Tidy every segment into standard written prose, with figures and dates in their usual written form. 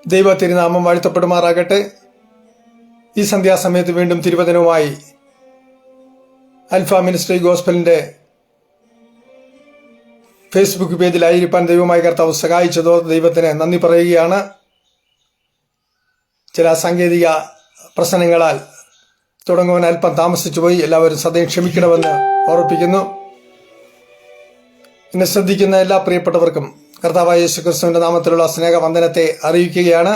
ദൈവ തിരുനാമം വാഴ്ത്തപ്പെടുമാറാകട്ടെ. ഈ സന്ധ്യാസമയത്ത് വീണ്ടും തിരുവചനവുമായി അൽഫ മിനിസ്ട്രി ഗോസ്പലിന്റെ ഫേസ്ബുക്ക് പേജിലായിരിക്കാൻ ദൈവമായ കർത്താവ് സഹായിച്ചതോ ദൈവത്തിന് നന്ദി പറയുകയാണ്. ചില സാങ്കേതിക പ്രശ്നങ്ങളാൽ തുടങ്ങുവാൻ അല്പം താമസിച്ചു പോയി. എല്ലാവരും സദയം ക്ഷമിക്കണമെന്ന് ഓർപ്പിക്കുന്നു. എന്നെ ശ്രദ്ധിക്കുന്ന എല്ലാ പ്രിയപ്പെട്ടവർക്കും കർത്താവായ യേശുക്രിസ്തുവിന്റെ നാമത്തിലുള്ള സ്നേഹവന്ദനത്തെ അറിയിക്കുകയാണ്.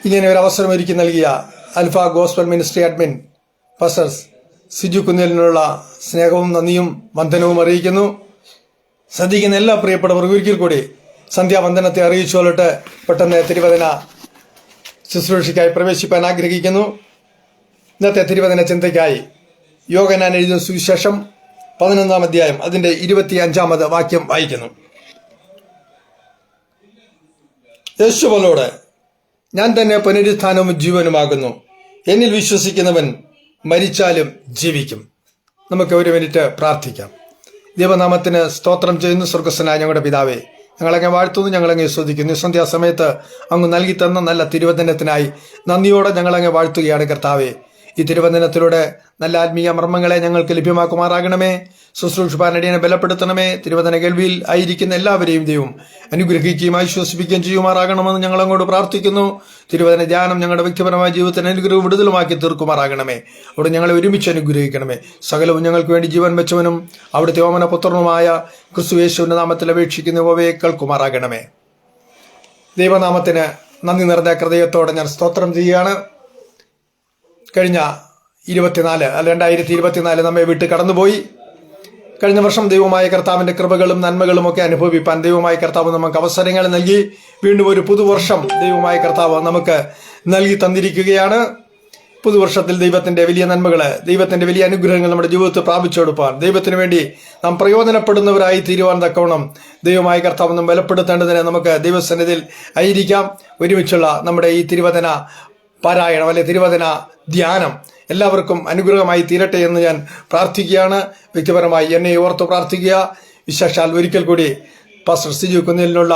ഇങ്ങനെ ഒരു അവസരം ഒരുക്കി നൽകിയ Alpha Gospel Ministry admin pastor Siju കുന്നിലിനുള്ള സ്നേഹവും നന്ദിയും വന്ദനവും അറിയിക്കുന്നു. ശ്രദ്ധിക്കുന്ന എല്ലാ പ്രിയപ്പെട്ടവർക്കും ഒരിക്കൽ കൂടി സന്ധ്യാവന്ദനത്തെ അറിയിച്ചു കൊള്ളിട്ട് പെട്ടെന്ന് തിരുവചന ശുശ്രൂഷയ്ക്കായി പ്രവേശിപ്പാൻ ആഗ്രഹിക്കുന്നു. ഇന്നത്തെ തിരുവചന ചിന്തയ്ക്കായി യോഹന്നാൻ എഴുതിയ സുവിശേഷം 11-ാം അധ്യായം അതിന്റെ 25-ാമത് വാക്യം വായിക്കുന്നു. യേശുവോട്, ഞാൻ തന്നെ പുനരുത്ഥാനവും ജീവനുമാകുന്നു. എന്നിൽ വിശ്വസിക്കുന്നവൻ മരിച്ചാലും ജീവിക്കും. നമുക്ക് ഒരു മിനിറ്റ് പ്രാർത്ഥിക്കാം. ദൈവനാമത്തിന് സ്തോത്രം ചെയ്യുന്നു. സ്വർഗസ്ഥനായ ഞങ്ങളുടെ പിതാവേ, ഞങ്ങളങ്ങെ വാഴ്ത്തുന്നു, ഞങ്ങളങ്ങെ സ്തുതിക്കുന്നു. സന്ധ്യാസമയത്ത് അങ്ങ് നൽകി തന്ന നല്ല തിരുവചനത്തിനായി നന്ദിയോടെ ഞങ്ങളങ്ങെ വാഴ്ത്തുകയാണ് കർത്താവേ. ഈ തിരുവചനത്തിലൂടെ നല്ല ആത്മീയ മർമ്മങ്ങളെ ഞങ്ങൾക്ക് ലഭ്യമാക്കുമാറാകണമേ. ശുശ്രൂഷപ്പാനടിയനെ ബലപ്പെടുത്തണമേ. തിരുവചന കേൾവിയിൽ ആയിരിക്കുന്ന എല്ലാവരെയും ദൈവം അനുഗ്രഹിക്കുകയും ആശ്വസിപ്പിക്കുകയും ചെയ്യുമാറാകണമെന്ന് ഞങ്ങൾ അങ്ങോട്ട് പ്രാർത്ഥിക്കുന്നു. തിരുവചന ധ്യാനം ഞങ്ങളുടെ വ്യക്തിപരമായ ജീവിതത്തിന് അനുഗ്രഹവും വിടുതലുമാക്കി തീർക്കുമാറാകണമേ. അവിടെ ഞങ്ങളെ ഒരുമിച്ച് അനുഗ്രഹിക്കണമേ. സകലവും ഞങ്ങൾക്ക് വേണ്ടി ജീവൻ വെച്ചവനും അവിടുത്തെ ഓമന പുത്രനുമായ ക്രിസ്തു യേശുവിന്റെ നാമത്തിൽ അപേക്ഷിക്കുന്നവയെ കേൾക്കുമാറാകണമേ. ദൈവനാമത്തിന് നന്ദി നിറഞ്ഞ ഹൃദയത്തോടെ ഞാൻ സ്തോത്രം ചെയ്യുകയാണ്. കഴിഞ്ഞ 2024 നമ്മെ വിട്ട് കടന്നുപോയി. കഴിഞ്ഞ വർഷം ദൈവമായ കർത്താവിന്റെ കൃപകളും നന്മകളും ഒക്കെ അനുഭവിപ്പാൻ ദൈവമായ കർത്താവ് നമുക്ക് അവസരങ്ങൾ നൽകി. വീണ്ടും ഒരു പുതുവർഷം ദൈവമായ കർത്താവ് നമുക്ക് നൽകി തന്നിരിക്കുകയാണ്. പുതുവർഷത്തിൽ ദൈവത്തിന്റെ വലിയ നന്മകള്, ദൈവത്തിന്റെ വലിയ അനുഗ്രഹങ്ങൾ നമ്മുടെ ജീവിതത്തിൽ പ്രാപിച്ചെടുപ്പാൻ, ദൈവത്തിന് വേണ്ടി നാം പ്രയോജനപ്പെടുന്നവരായി തീരുവാൻ തക്കവണ്ണം ദൈവമായ കർത്താവ് നാം ബലപ്പെടുത്തേണ്ടതിന് നമുക്ക് ദൈവസന്നിധിയിൽ ആയിരിക്കാം. ഒരുമിച്ചുള്ള നമ്മുടെ ഈ തിരുവചന പാരായണം അല്ലെ തിരുവചന ധ്യാനം എല്ലാവർക്കും അനുഗ്രഹമായി തീരട്ടെ എന്ന് ഞാൻ പ്രാർത്ഥിക്കുകയാണ്. വ്യക്തിപരമായി എന്നെ ഓർത്ത് പ്രാർത്ഥിക്കുക. വിശേഷാൽ ഒരിക്കൽ കൂടി പാസ്റ്റർ സിജു കുന്നിലിനുള്ള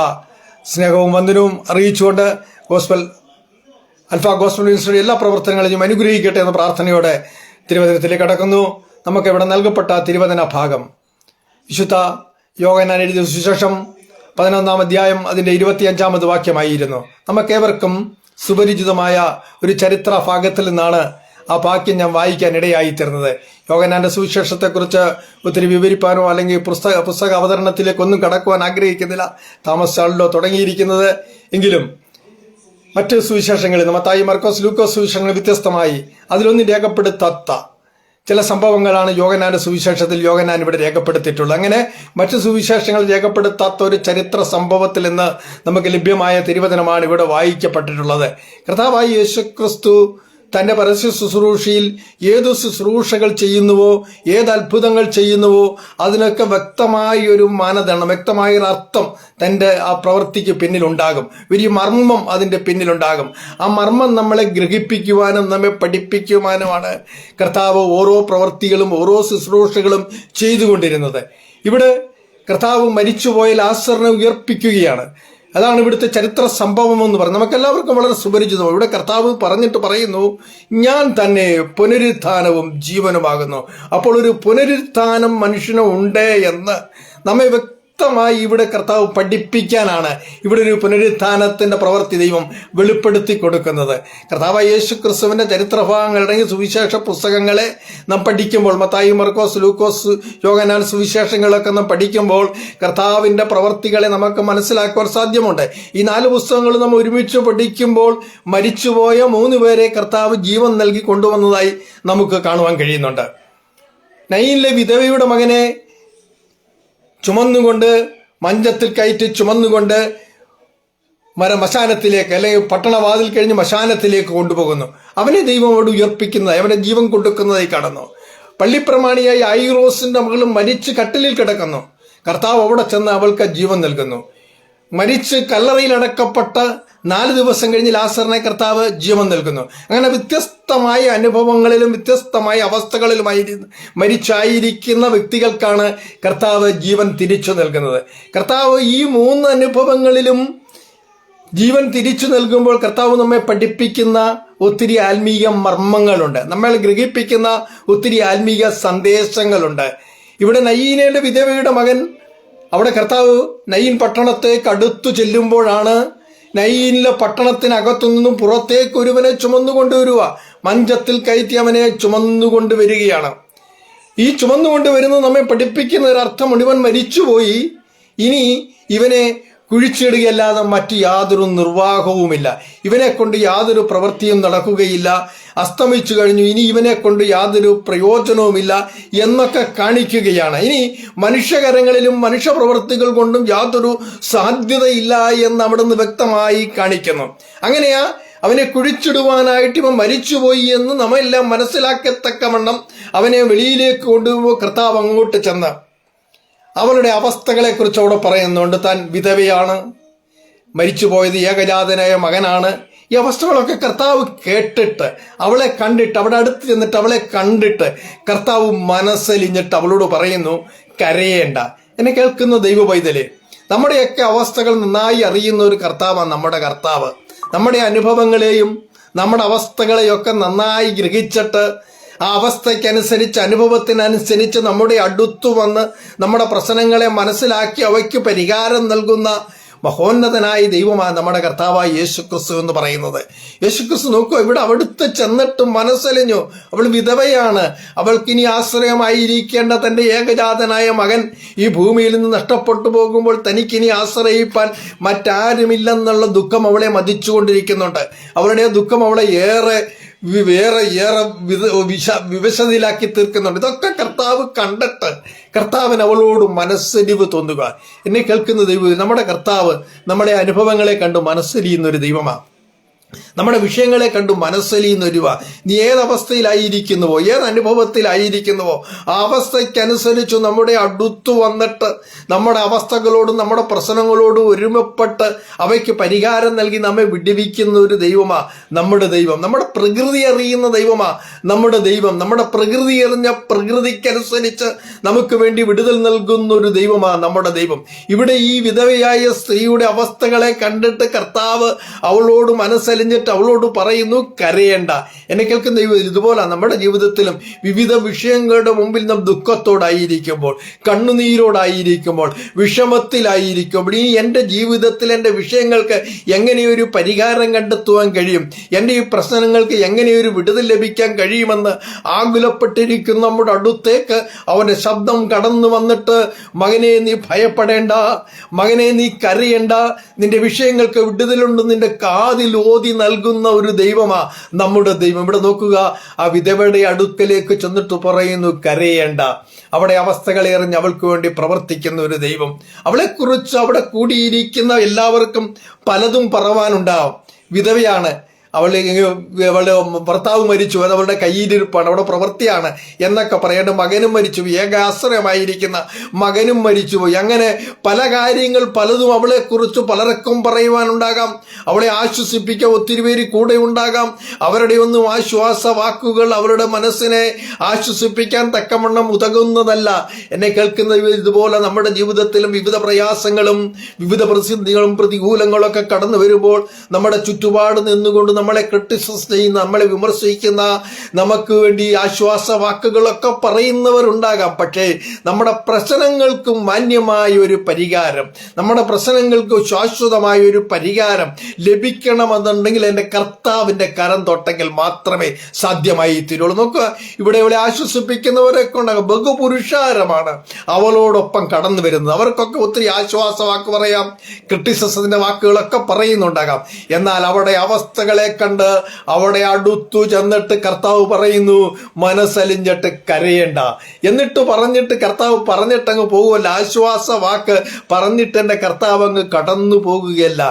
സ്നേഹവും വന്ദനവും അറിയിച്ചുകൊണ്ട് അൽഫ ഗോസ്പൽ മിനിസ്ട്രിയുടെ എല്ലാ പ്രവർത്തനങ്ങളെയും അനുഗ്രഹിക്കട്ടെ എന്ന പ്രാർത്ഥനയോടെ തിരുവചനത്തിലേക്ക് കടക്കുന്നു. നമുക്ക് ഇവിടെ നൽകപ്പെട്ട തിരുവചന ഭാഗം വിശുദ്ധ യോഹന്നാൻ എഴുതിയ സുവിശേഷം 11-ാം അധ്യായം അതിന്റെ 25-ാമത് വാക്യമായിരുന്നു. നമുക്കേവർക്കും സുപരിചിതമായ ഒരു ചരിത്ര ഭാഗത്തിൽ നിന്നാണ് ആ വാക്യം ഞാൻ വായിക്കാൻ ഇടയായിത്തീർന്നത്. യോഹന്നാന്റെ സുവിശേഷത്തെക്കുറിച്ച് ഒത്തിരി വിവരിപ്പാനോ അല്ലെങ്കിൽ പുസ്തക അവതരണത്തിലേക്കൊന്നും കടക്കുവാൻ ആഗ്രഹിക്കുന്നില്ല. താമസിച്ചാണല്ലോ തുടങ്ങിയിരിക്കുന്നത്. എങ്കിലും മറ്റ് സുവിശേഷങ്ങളിൽ മത്തായി, മർക്കോസ്, ലൂക്കോസ് സുവിശേഷങ്ങൾ വ്യത്യസ്തമായി അതിലൊന്നും രേഖപ്പെടുത്താത്ത ചില സംഭവങ്ങളാണ് യോഹന്നാന്റെ സുവിശേഷത്തിൽ യോഹന്നാൻ ഇവിടെ രേഖപ്പെടുത്തിയിട്ടുള്ളത്. അങ്ങനെ മറ്റു സുവിശേഷങ്ങൾ രേഖപ്പെടുത്താത്ത ഒരു ചരിത്ര സംഭവത്തിൽ നിന്ന് നമുക്ക് ലഭ്യമായ തിരുവചനമാണ് ഇവിടെ വായിക്കപ്പെട്ടിട്ടുള്ളത്. കർത്താവായ യേശുക്രിസ്തു തന്റെ പരസ്യ ശുശ്രൂഷയിൽ ഏതു ശുശ്രൂഷകൾ ചെയ്യുന്നുവോ, ഏത് അത്ഭുതങ്ങൾ ചെയ്യുന്നുവോ അതിനൊക്കെ വ്യക്തമായ ഒരു മാനദണ്ഡം, വ്യക്തമായ ഒരു അർത്ഥം തന്റെ ആ പ്രവൃത്തിക്ക് പിന്നിലുണ്ടാകും. വലിയ മർമ്മം അതിന്റെ പിന്നിലുണ്ടാകും. ആ മർമ്മം നമ്മളെ ഗ്രഹിപ്പിക്കുവാനും നമ്മെ പഠിപ്പിക്കുവാനുമാണ് കർത്താവ് ഓരോ പ്രവൃത്തികളും ഓരോ ശുശ്രൂഷകളും ചെയ്തുകൊണ്ടിരുന്നത്. ഇവിടെ കർത്താവ് മരിച്ചുപോയ ലാസറിനെ ഉയർപ്പിക്കുകയാണ്. അതാണ് ഇവിടുത്തെ ചരിത്ര സംഭവം എന്ന് പറയുന്നത്. നമുക്കെല്ലാവർക്കും വളരെ സുപരിചിതമാണ്. ഇവിടെ കർത്താവ് പറഞ്ഞിട്ട് പറയുന്നു, ഞാൻ തന്നെ പുനരുത്ഥാനവും ജീവനുമാകുന്നു. അപ്പോൾ ഒരു പുനരുത്ഥാനം മനുഷ്യന് ഉണ്ട് എന്ന് നമ്മെ വ്യക്തമായി ഇവിടെ കർത്താവ് പഠിപ്പിക്കാനാണ് ഇവിടെ ഒരു പുനരുത്ഥാനത്തിന്റെ പ്രവൃത്തി ദൈവം വെളിപ്പെടുത്തി കൊടുക്കുന്നത്. കർത്താവ് യേശു ക്രിസ്തുവിന്റെ ചരിത്രഭാഗങ്ങളടങ്ങിയ സുവിശേഷ പുസ്തകങ്ങളെ നാം പഠിക്കുമ്പോൾ, മത്തായി, മർക്കോസ്, ലൂക്കോസ്, യോഹന്നാൻ സുവിശേഷങ്ങളൊക്കെ നാം പഠിക്കുമ്പോൾ കർത്താവിന്റെ പ്രവൃത്തികളെ നമുക്ക് മനസ്സിലാക്കുവാൻ സാധ്യമുണ്ട്. ഈ 4 പുസ്തകങ്ങൾ നാം ഒരുമിച്ച് പഠിക്കുമ്പോൾ മരിച്ചുപോയ 3 പേരെ കർത്താവ് ജീവൻ നൽകി കൊണ്ടുവന്നതായി നമുക്ക് കാണുവാൻ കഴിയുന്നുണ്ട്. നയീനിലെ വിധവയുടെ മകനെ ചുമന്നുകൊണ്ട്, മഞ്ചത്തിൽ കയറ്റി ചുമന്നുകൊണ്ട് മശാനത്തിലേക്ക് അല്ലെങ്കിൽ പട്ടണവാതിൽ കഴിഞ്ഞ് മശാനത്തിലേക്ക് കൊണ്ടുപോകുന്നു. അവനെ ദൈവം അവിടെ ഉയർപ്പിക്കുന്നതായി, അവനെ ജീവൻ കൊടുക്കുന്നതായി കാണുന്നു. പള്ളിപ്രമാണിയായി ഐറോസിന്റെ മകളും മരിച്ച് കട്ടിലിൽ കിടക്കുന്നു. കർത്താവ് അവിടെ ചെന്ന് അവൾക്ക് ജീവൻ നൽകുന്നു. മരിച്ച് കല്ലറയിൽ അടക്കപ്പെട്ട 4 ദിവസം കഴിഞ്ഞ് ലാസറിനെ കർത്താവ് ജീവൻ നൽകുന്നു. അങ്ങനെ വ്യത്യസ്തമായ അനുഭവങ്ങളിലും വ്യത്യസ്തമായ അവസ്ഥകളിലുമായി മരിച്ചായിരിക്കുന്ന വ്യക്തികൾക്കാണ് കർത്താവ് ജീവൻ തിരിച്ചു നൽകുന്നത്. കർത്താവ് ഈ 3 അനുഭവങ്ങളിലും ജീവൻ തിരിച്ചു നൽകുമ്പോൾ കർത്താവ് നമ്മെ പഠിപ്പിക്കുന്ന ഒത്തിരി ആത്മീയ മർമ്മങ്ങളുണ്ട്, നമ്മളെ ഗ്രഹിപ്പിക്കുന്ന ഒത്തിരി ആത്മീയ സന്ദേശങ്ങളുണ്ട്. ഇവിടെ നയീനയുടെ വിധവയുടെ മകൻ, അവിടെ കർത്താവ് നയീൻ പട്ടണത്തേക്ക് അടുത്തു ചെല്ലുമ്പോഴാണ് നയീനിലെ പട്ടണത്തിനകത്തുനിന്നും പുറത്തേക്ക് ഒരുവനെ ചുമന്നുകൊണ്ടുവരിക, മഞ്ചത്തിൽ കയറ്റി അവനെ ചുമന്നുകൊണ്ടുവരികയാണ്. ഈ ചുമന്നുകൊണ്ടുവരുന്നത് നമ്മെ പഠിപ്പിക്കുന്ന ഒരർത്ഥമുണ്ട്, ഇവൻ മരിച്ചുപോയി, ഇനി ഇവനെ കുഴിച്ചിടുകയല്ലാതെ മറ്റു യാതൊരു നിർവാഹവുമില്ല, ഇവനെ കൊണ്ട് യാതൊരു പ്രവൃത്തിയും നടക്കുകയില്ല, അസ്തമിച്ചു കഴിഞ്ഞു, ഇനി ഇവനെ കൊണ്ട് യാതൊരു പ്രയോജനവുമില്ല എന്നൊക്കെ കാണിക്കുകയാണ്. ഇനി മനുഷ്യകരങ്ങളിലും മനുഷ്യപ്രവൃത്തികൾ കൊണ്ടും യാതൊരു സാധ്യതയില്ല എന്ന് അവിടുന്ന് വ്യക്തമായി കാണിക്കുന്നു. അങ്ങനെയാ അവനെ കുഴിച്ചിടുവാനായിട്ട് ഇവൻ മരിച്ചുപോയി എന്ന് നമ്മെല്ലാം മനസ്സിലാക്കത്തക്കവണ്ണം അവനെ വെളിയിലേക്ക് കൊണ്ടുപോകുമ്പോൾ കർത്താവ് അങ്ങോട്ട് ചെന്ന് അവളുടെ അവസ്ഥകളെക്കുറിച്ച് അവിടെ പറയുന്നുണ്ട്. താൻ വിധവയാണ്, മരിച്ചുപോയത് ഏകജാതനായ മകനാണ്. ഈ അവസ്ഥകളൊക്കെ കർത്താവ് കേട്ടിട്ട്, അവളെ കണ്ടിട്ട്, അവിടെ അടുത്ത് ചെന്നിട്ട് അവളെ കണ്ടിട്ട് കർത്താവ് മനസ്സലിഞ്ഞിട്ട് അവളോട് പറയുന്നു, കരയേണ്ട. എന്നെ കേൾക്കുന്ന ദൈവ പൈതലേ, നമ്മുടെയൊക്കെ അവസ്ഥകൾ നന്നായി അറിയുന്ന ഒരു കർത്താവാണ് നമ്മുടെ കർത്താവ്. നമ്മുടെ അനുഭവങ്ങളെയും നമ്മുടെ അവസ്ഥകളെയൊക്കെ നന്നായി ഗ്രഹിച്ചിട്ട് ആ അവസ്ഥയ്ക്കനുസരിച്ച്, അനുഭവത്തിനനുസരിച്ച് നമ്മുടെ അടുത്തു വന്ന് നമ്മുടെ പ്രശ്നങ്ങളെ മനസ്സിലാക്കി അവയ്ക്ക് പരിഹാരം നൽകുന്ന മഹോന്നതനായ ദൈവമാണ് നമ്മുടെ കർത്താവായ യേശുക്രിസ്തു എന്ന് പറയുന്നത്. യേശുക്രിസ്തു നോക്കൂ, ഇവിടെ അവിടുത്തെ ചെന്നിട്ട് മനസ്സലിഞ്ഞു. അവൾ വിധവയാണ്, അവൾക്കിനി ആശ്രയമായിരിക്കേണ്ട തൻ്റെ ഏകജാതനായ മകൻ ഈ ഭൂമിയിൽ നിന്ന് നഷ്ടപ്പെട്ടു പോകുമ്പോൾ തനിക്കിനി ആശ്രയിപ്പാൻ മറ്റാരുമില്ലെന്നുള്ള ദുഃഖം അവളെ മതിച്ചുകൊണ്ടിരിക്കുന്നുണ്ട്. അവളുടെ ദുഃഖം അവളെ ഏറെ വിവശതയിലാക്കി തീർക്കുന്നുണ്ട്. ഇതൊക്കെ കർത്താവ് കണ്ടിട്ട് കർത്താവിന് അവളോട് മനസ്സലിവ് തോന്നുക. എന്നെ കേൾക്കുന്ന ദൈവം, നമ്മുടെ കർത്താവ് നമ്മുടെ അനുഭവങ്ങളെ കണ്ട് മനസ്സലിയുന്ന ഒരു ദൈവമാണ്. നമ്മുടെ വിഷയങ്ങളെ കണ്ടു മനസ്സലിയുന്നൊരുവ. നീ ഏതവസ്ഥയിലായിരിക്കുന്നുവോ, ഏതനുഭവത്തിലായിരിക്കുന്നുവോ, ആ അവസ്ഥയ്ക്കനുസരിച്ച് നമ്മുടെ അടുത്തു വന്നിട്ട് നമ്മുടെ അവസ്ഥകളോടും നമ്മുടെ പ്രശ്നങ്ങളോടും ഒരുമപ്പെട്ട് അവയ്ക്ക് പരിഹാരം നൽകി നമ്മെ വിടുവിക്കുന്ന ഒരു ദൈവമാ നമ്മുടെ ദൈവം. നമ്മുടെ പ്രകൃതി അറിയുന്ന ദൈവമാ നമ്മുടെ ദൈവം. നമ്മുടെ പ്രകൃതി അറിഞ്ഞ പ്രകൃതിക്കനുസരിച്ച് നമുക്ക് വേണ്ടി വിടുതൽ നൽകുന്ന ഒരു ദൈവമാ നമ്മുടെ ദൈവം. ഇവിടെ ഈ വിധവയായ സ്ത്രീയുടെ അവസ്ഥകളെ കണ്ടിട്ട് കർത്താവ് അവളോട് മനസ്സലിഞ്ഞിട്ട് അവളോട് പറയുന്നു, കരയേണ്ട. എന്നെ കേൾക്കുന്ന ദൈവം, ഇതുപോലെ നമ്മുടെ ജീവിതത്തിലും വിവിധ വിഷയങ്ങളുടെ മുമ്പിൽ നാം ദുഃഖത്തോടായിരിക്കുമ്പോൾ, കണ്ണുനീരോടായിരിക്കുമ്പോൾ, വിഷമത്തിലായിരിക്കുമ്പോൾ, ഈ എൻ്റെ ജീവിതത്തിൽ എൻ്റെ വിഷയങ്ങൾക്ക് എങ്ങനെയൊരു പരിഹാരം കണ്ടെത്തുവാൻ കഴിയും, എൻ്റെ ഈ പ്രശ്നങ്ങൾക്ക് എങ്ങനെയൊരു വിടുതൽ ലഭിക്കാൻ കഴിയുമെന്ന് ആകുലപ്പെട്ടിരിക്കുന്ന നമ്മുടെ അടുത്തേക്ക് അവൻ്റെ ശബ്ദം കടന്നു വന്നിട്ട്, മകനെ നീ ഭയപ്പെടേണ്ട, മകനെ നീ കരയേണ്ട, നിന്റെ വിഷയങ്ങൾക്ക് വിടുതലുണ്ട്, നിന്റെ കാതിൽ ഓതി നൽകുന്ന ഒരു ദൈവമാ നമ്മുടെ ദൈവം. ഇവിടെ നോക്കുക, ആ വിധവയുടെ അടുക്കലേക്ക് ചെന്നിട്ട് പറയുന്നു, കരയേണ്ട. അവിടെ അവസ്ഥകളെ അറിഞ്ഞ് അവൾക്ക് വേണ്ടി പ്രവർത്തിക്കുന്ന ഒരു ദൈവം. അവളെക്കുറിച്ച് അവിടെ കൂടിയിരിക്കുന്ന എല്ലാവർക്കും പലതും പറവാനുണ്ടാവും. വിധവയാണ്, അവളുടെ ഭർത്താവ് മരിച്ചു, അത് അവളുടെ കയ്യിലിരിപ്പാണ്, അവിടെ പ്രവൃത്തിയാണ് എന്നൊക്കെ പറയേണ്ട. മകനും മരിച്ചു, ഏകാശ്രയമായിരിക്കുന്ന മകനും മരിച്ചുപോയി. അങ്ങനെ പല കാര്യങ്ങൾ പലതും അവളെക്കുറിച്ച് പലർക്കും പറയുവാനുണ്ടാകാം. അവളെ ആശ്വസിപ്പിക്കാൻ ഒത്തിരി പേര് കൂടെ ഉണ്ടാകാം. അവരുടെ ഒന്നും ആശ്വാസ വാക്കുകൾ അവരുടെ മനസ്സിനെ ആശ്വസിപ്പിക്കാൻ തക്കവണ്ണം ഉതകുന്നതല്ല. എന്നെ കേൾക്കുന്ന ഇതുപോലെ നമ്മുടെ ജീവിതത്തിലും വിവിധ പ്രയാസങ്ങളും വിവിധ പ്രതിസന്ധികളും പ്രതികൂലങ്ങളും ഒക്കെ കടന്നു വരുമ്പോൾ നമ്മുടെ ചുറ്റുപാട് നിന്നുകൊണ്ട് നമ്മളെ ക്രിട്ടിസൈസ് ചെയ്യുന്ന, നമ്മളെ വിമർശിക്കുന്ന, നമുക്ക് വേണ്ടി ആശ്വാസ വാക്കുകളൊക്കെ പറയുന്നവരുണ്ടാകാം. പക്ഷേ നമ്മുടെ പ്രശ്നങ്ങൾക്ക് മാന്യമായ ഒരു പരിഹാരം, നമ്മുടെ പ്രശ്നങ്ങൾക്ക് ശാശ്വതമായ ഒരു പരിഹാരം ലഭിക്കണമെന്നുണ്ടെങ്കിൽ എൻ്റെ കർത്താവിൻ്റെ കരം തൊട്ടെങ്കിൽ മാത്രമേ സാധ്യമായി തീരുള്ളൂ. നോക്കുക, ഇവിടെ ആശ്വസിപ്പിക്കുന്നവരൊക്കെ ഉണ്ടാകും. ബഹുപുരുഷാരമാണ് അവളോടൊപ്പം കടന്നു വരുന്നത്. അവർക്കൊക്കെ ഒത്തിരി ആശ്വാസ വാക്ക് പറയാം, ക്രിട്ടിസിസത്തിന്റെ വാക്കുകളൊക്കെ പറയുന്നുണ്ടാകാം. എന്നാൽ അവിടെ അവസ്ഥകളെ കണ്ട് അവിടെ അടുത്തു ചെന്നിട്ട് കർത്താവ് പറയുന്നു, മനസ്സലിഞ്ഞിട്ട് കരയേണ്ട. എന്നിട്ട് പറഞ്ഞിട്ട് കർത്താവ് പറഞ്ഞിട്ടങ്ങ് പോകുമല്ല, ആശ്വാസ വാക്ക് പറഞ്ഞിട്ട് എൻ്റെ കർത്താവ് അങ്ങ് കടന്നു പോകുകയല്ല.